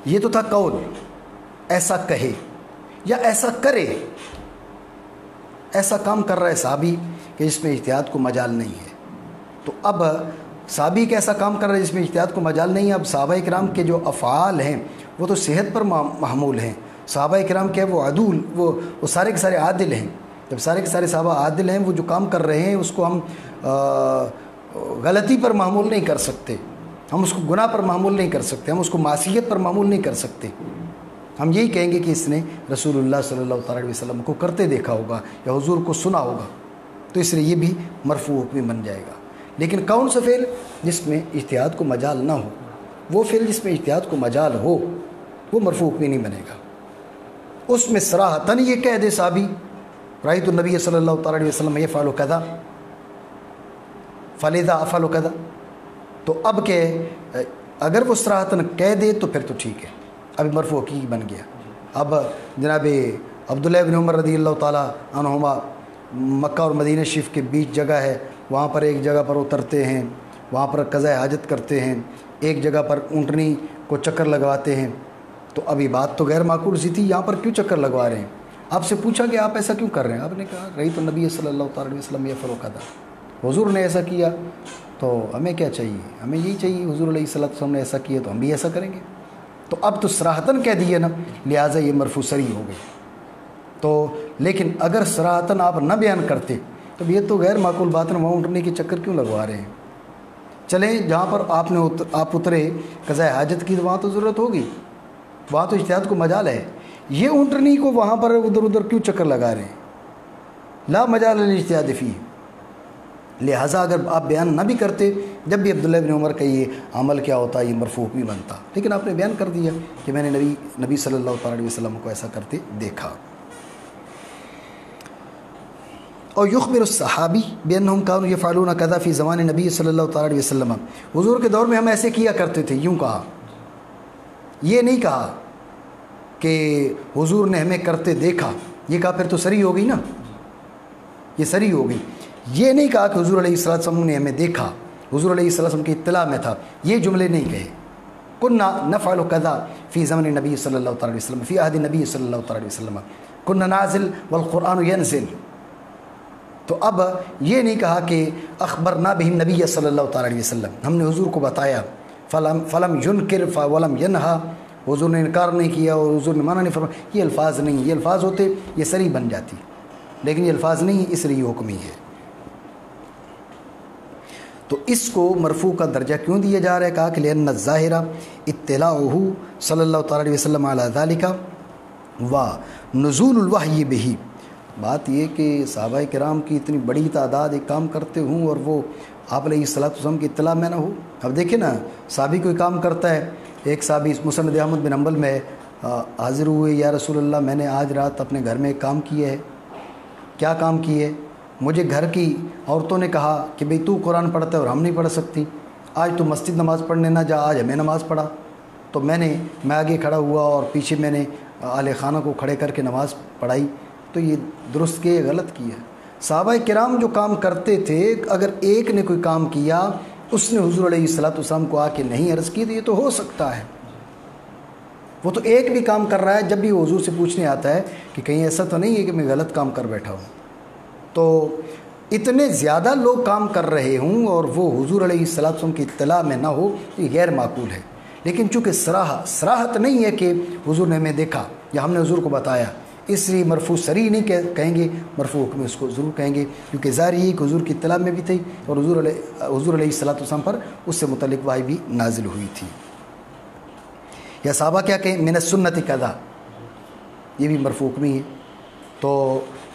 یہ تو تھا قول، ایسا کہے یا ایسا کرے، ایسا کام کر رہا ہے صحابی کہ جس میں اجتہاد کو مجال نہیں ہے. تو اب صحابی کا ایسا کام کر رہا ہے جس میں اجتہاد کو مجال نہیں ہے. اب صحابہ کرام کے جو افعال ہیں وہ تو صحت پر محمول ہیں. صحابہ کرام کیا وہ عدول، وہ سارے کے سارے عادل ہیں. جب سارے کے سارے صحابہ عادل ہیں، وہ جو کام کر رہے ہیں اس کو ہم غلطی پر معمول نہیں کر سکتے، ہم اس کو گناہ پر معمول نہیں کر سکتے، ہم اس کو معصیت پر معمول نہیں کر سکتے. ہم یہی کہیں گے کہ اس نے رسول اللہ صلی اللہ علیہ وسلم کو کرتے دیکھا ہوگا یا حضور کو سنا ہوگا، تو اس لیے یہ بھی مرفوع حکمی بن جائے گا. لیکن کون سا فعل جس میں اجتہاد کو مجال نہ ہو، وہ فعل جس میں اجتہاد کو مجال ہو وہ مرفوع حکمی نہیں بنے گا. اس میں صراحتاً یہ کہہ دے صحابی رأیت النبی صلی اللہ علیہ وسلم یفعل کذا فلذا افعل کذا، تو اب کہ اگر وہ صراحتاً کہہ دے تو پھر تو ٹھیک ہے، ابھی مرفوع حقیقی بن گیا. اب جناب عبداللہ بن عمر رضی اللہ تعالیٰ عنہما مکہ اور مدینہ شریف کے بیچ جگہ ہے، وہاں پر ایک جگہ پر اترتے ہیں، وہاں پر قضاء حاجت کرتے ہیں، ایک جگہ پر اونٹنی کو چکر لگواتے ہیں. تو ابھی بات تو غیر معقول سی تھی، یہاں پر کیوں چکر لگوا رہے ہیں؟ آپ سے پوچھا کہ آپ ایسا کیوں کر رہے ہیں؟ آپ نے کہا رأیت النبی صلی اللہ علیہ وسلم یفعل کذا، حضور نے ایسا کیا تو ہمیں کیا چاہیے؟ ہمیں یہی چاہیے، حضور علیہ الصلوۃ والسلام نے ایسا کیا تو ہم بھی ایسا کریں گے. تو اب تو صراحتاً کہہ دیے نا، لہٰذا یہ مرفوع صریح ہو گئی. تو لیکن اگر صراحتاً آپ نہ بیان کرتے تو یہ تو غیر معقول بات ہے، وہاں اٹھنے کے چکر کیوں لگوا رہے ہیں؟ چلیں جہاں پر آپ اترے قضاء حاجت کی تو وہاں تو ضرورت ہوگی، وہاں تو اجتہاد کو مجال ہے. یہ اونٹنی کو وہاں پر ادھر ادھر کیوں چکر لگا رہے ہیں؟ لا مجال الاجتہاد فیہ، لہٰذا اگر آپ بیان نہ بھی کرتے، جب بھی عبداللہ بن عمر کا یہ عمل کیا ہوتا، یہ مرفوع بھی بنتا، لیکن آپ نے بیان کر دیا کہ میں نے نبی صلی اللہ تعالیٰ علیہ وسلم کو ایسا کرتے دیکھا۔ اور یخبر الصحابی بانہم کانوا یفعلون کذا فی زمان نبی صلی اللہ تعالیٰ علیہ وسلم، حضور کے دور میں ہم ایسے کیا کرتے تھے، یوں کہا، یہ نہیں کہا کہ حضور نے ہمیں کرتے دیکھا، یہ کہا پھر تو صریح ہو گئی نا، یہ صریح ہو گئی۔ یہ نہیں کہا کہ حضور علیہ السلام نے ہمیں دیکھا، حضور علیہ السلام کی اطلاع میں تھا، یہ جملے نہیں کہے۔ کننا نفعل کذا فی زمن نبی صلی اللہ تعالیٰ علیہ وسلم فی عہد نبی صلی اللہ تعالیٰ علیہ وسلم کننا نازل والقرآن ینزل۔ تو اب یہ نہیں کہا کہ اخبرنا بہ نبی صلی اللہ تعالیٰ علیہ وسلم، ہم نے حضور کو بتایا، فلم ینکر ولم ینہا، حضور نے انکار نہیں کیا اور حضور نے منع نہیں فرمایا، یہ الفاظ نہیں، یہ الفاظ ہوتے یہ صریح بن جاتی، لیکن یہ الفاظ نہیں، اس لیے یہ حکم ہی ہے۔ تو اس کو مرفوع کا درجہ کیوں دیا جا رہا ہے؟ کہا کہ لأن الظاہر اطلاعہ صلی اللہ تعالیٰ علیہ وسلم علی ذالک و نزول الوحی بہ۔ بات یہ کہ صحابہ کرام کی اتنی بڑی تعداد ایک کام کرتے ہوں اور وہ آپ علیہ السلام کی اطلاع میں نہ ہو۔ اب دیکھیں نا، صحابی کوئی کام کرتا ہے، ایک صحابی مسند احمد بن حنبل میں حاضر ہوئے، یا رسول اللہ میں نے آج رات اپنے گھر میں ایک کام کیا ہے۔ کیا کام کیے؟ مجھے گھر کی عورتوں نے کہا کہ بھئی تو قرآن پڑھتا ہے اور ہم نہیں پڑھ سکتی، آج تو مسجد نماز پڑھنے نہ جا، آج ہمیں نماز پڑھا۔ تو میں آگے کھڑا ہوا اور پیچھے میں نے اہل خانہ کو کھڑے کر کے نماز پڑھائی۔ تو یہ درست کیے، غلط کیا؟ صحابہ کرام جو کام کرتے تھے، اگر ایک نے کوئی کام کیا، اس نے حضور علیہ السلام کو آ کے نہیں عرض کی، تو یہ تو ہو سکتا ہے۔ وہ تو ایک بھی کام کر رہا ہے، جب بھی وہ حضور سے پوچھنے آتا ہے کہ کہیں ایسا تو نہیں ہے کہ میں غلط کام کر بیٹھا ہوں۔ تو اتنے زیادہ لوگ کام کر رہے ہوں اور وہ حضور علیہ السلام کی اطلاع میں نہ ہو، یہ غیر معقول ہے۔ لیکن چونکہ صراحت نہیں ہے کہ حضور نے ہمیں دیکھا یا ہم نے حضور کو بتایا، اس لیے مرفوع صریح نہیں کہیں گے، مرفوع حکم اس کو ضرور کہیں گے، کیونکہ ظاہر یہ کہ حضور کی اطلاع میں بھی تھی اور حضور علیہ السلام پر اس سے متعلق وحی بھی نازل ہوئی تھی۔ یا صحابہ کیا کہیں، من السنت کذا، یہ بھی مرفوع حکمی ہے۔ تو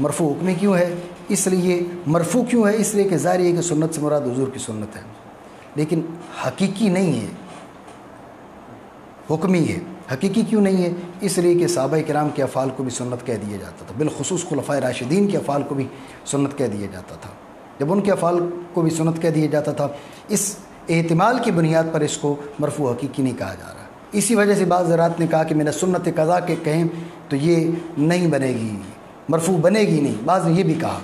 مرفوع حکمی کیوں ہے؟ اس لیے مرفوع کیوں ہے؟ اس لیے کہ ظاہر ہے کہ سنت سے مراد حضور کی سنت ہے، لیکن حقیقی نہیں ہے، حکمی ہے۔ حقیقی کیوں نہیں ہے؟ اس لیے کہ صحابہ کرام کے افعال کو بھی سنت کہہ دیا جاتا تھا، بالخصوص خلفائے راشدین کے افعال کو بھی سنت کہہ دیا جاتا تھا۔ جب ان کے افعال کو بھی سنت کہہ دیا جاتا تھا، اس احتمال کی بنیاد پر اس کو مرفوع حقیقی نہیں کہا جا رہا۔ اسی وجہ سے بعض حضرات نے کہا کہ میں نے سنت قضا کے کہیں تو یہ نہیں بنے گی، مرفوع بنے گی نہیں۔ بعض نے یہ بھی کہا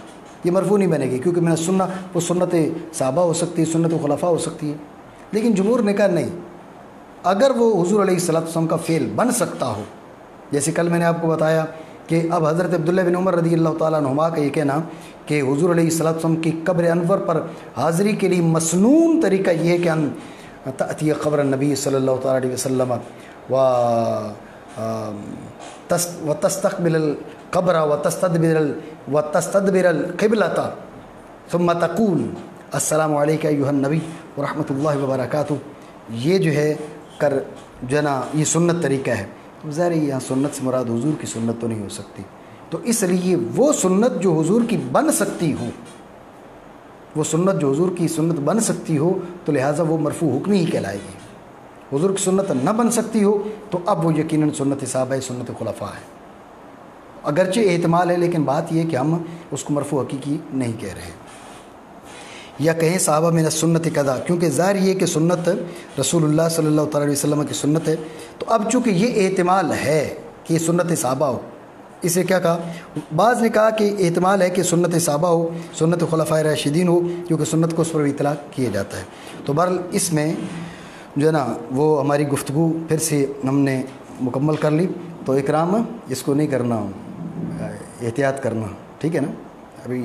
یہ مرفوع نہیں بنے گی، کیونکہ میں نے سننا، وہ سنت صحابہ ہو سکتی ہے، سنت خلفاء ہو سکتی ہے۔ لیکن جمہور نے کہا نہیں، اگر وہ حضور علیہ السلام کا فعل بن سکتا ہو، جیسے کل میں نے آپ کو بتایا کہ اب حضرت عبداللہ بن عمر رضی اللہ تعالیٰ عنہما کا یہ کہنا کہ حضور علیہ السلام کی قبر انور پر حاضری کے لیے مسنون طریقہ یہ ہے کہ ان تأتی قبر النبی صلی اللہ تعالیٰ علیہ وسلم وتستقبل القبر وتستدبر القبلة ثم تقول السلام علیکہ ایھا النبی ورحمۃ اللہ وبرکاتہ۔ یہ جو ہے یہ سنت طریقہ ہے۔ ظاہر ہے یہاں سنت سے مراد حضور کی سنت تو نہیں ہو سکتی، تو اس لیے وہ سنت جو حضور کی بن سکتی ہو، وہ سنت جو حضور کی سنت بن سکتی ہو، تو لہٰذا وہ مرفوع حکمی ہی کہلائے گی۔ حضور کی سنت نہ بن سکتی ہو تو اب وہ یقیناً سنت صحابہ، سنت خلفاء ہے۔ اگرچہ احتمال ہے، لیکن بات یہ ہے کہ ہم اس کو مرفوع حقیقی نہیں کہہ رہے۔ یا کہیں صحابہ من السنت قضا، کیونکہ ظاہر یہ کہ سنت رسول اللہ صلی اللہ تعالیٰ علیہ وسلم کی سنت ہے، تو اب چونکہ یہ احتمال ہے کہ یہ سنت صحابہ ہو، اسے کیا کہا؟ بعض نے کہا کہ احتمال ہے کہ سنت صحابہ ہو، سنت خلفائے راشدین ہو، کیونکہ سنت کو اس پر بھی اطلاق کیا جاتا ہے۔ تو بہرحال اس میں جو ہے نا وہ ہماری گفتگو پھر سے ہم نے مکمل کر لی۔ تو اکرام اس کو نہیں کرنا، احتیاط کرنا، ٹھیک ہے نا؟ ابھی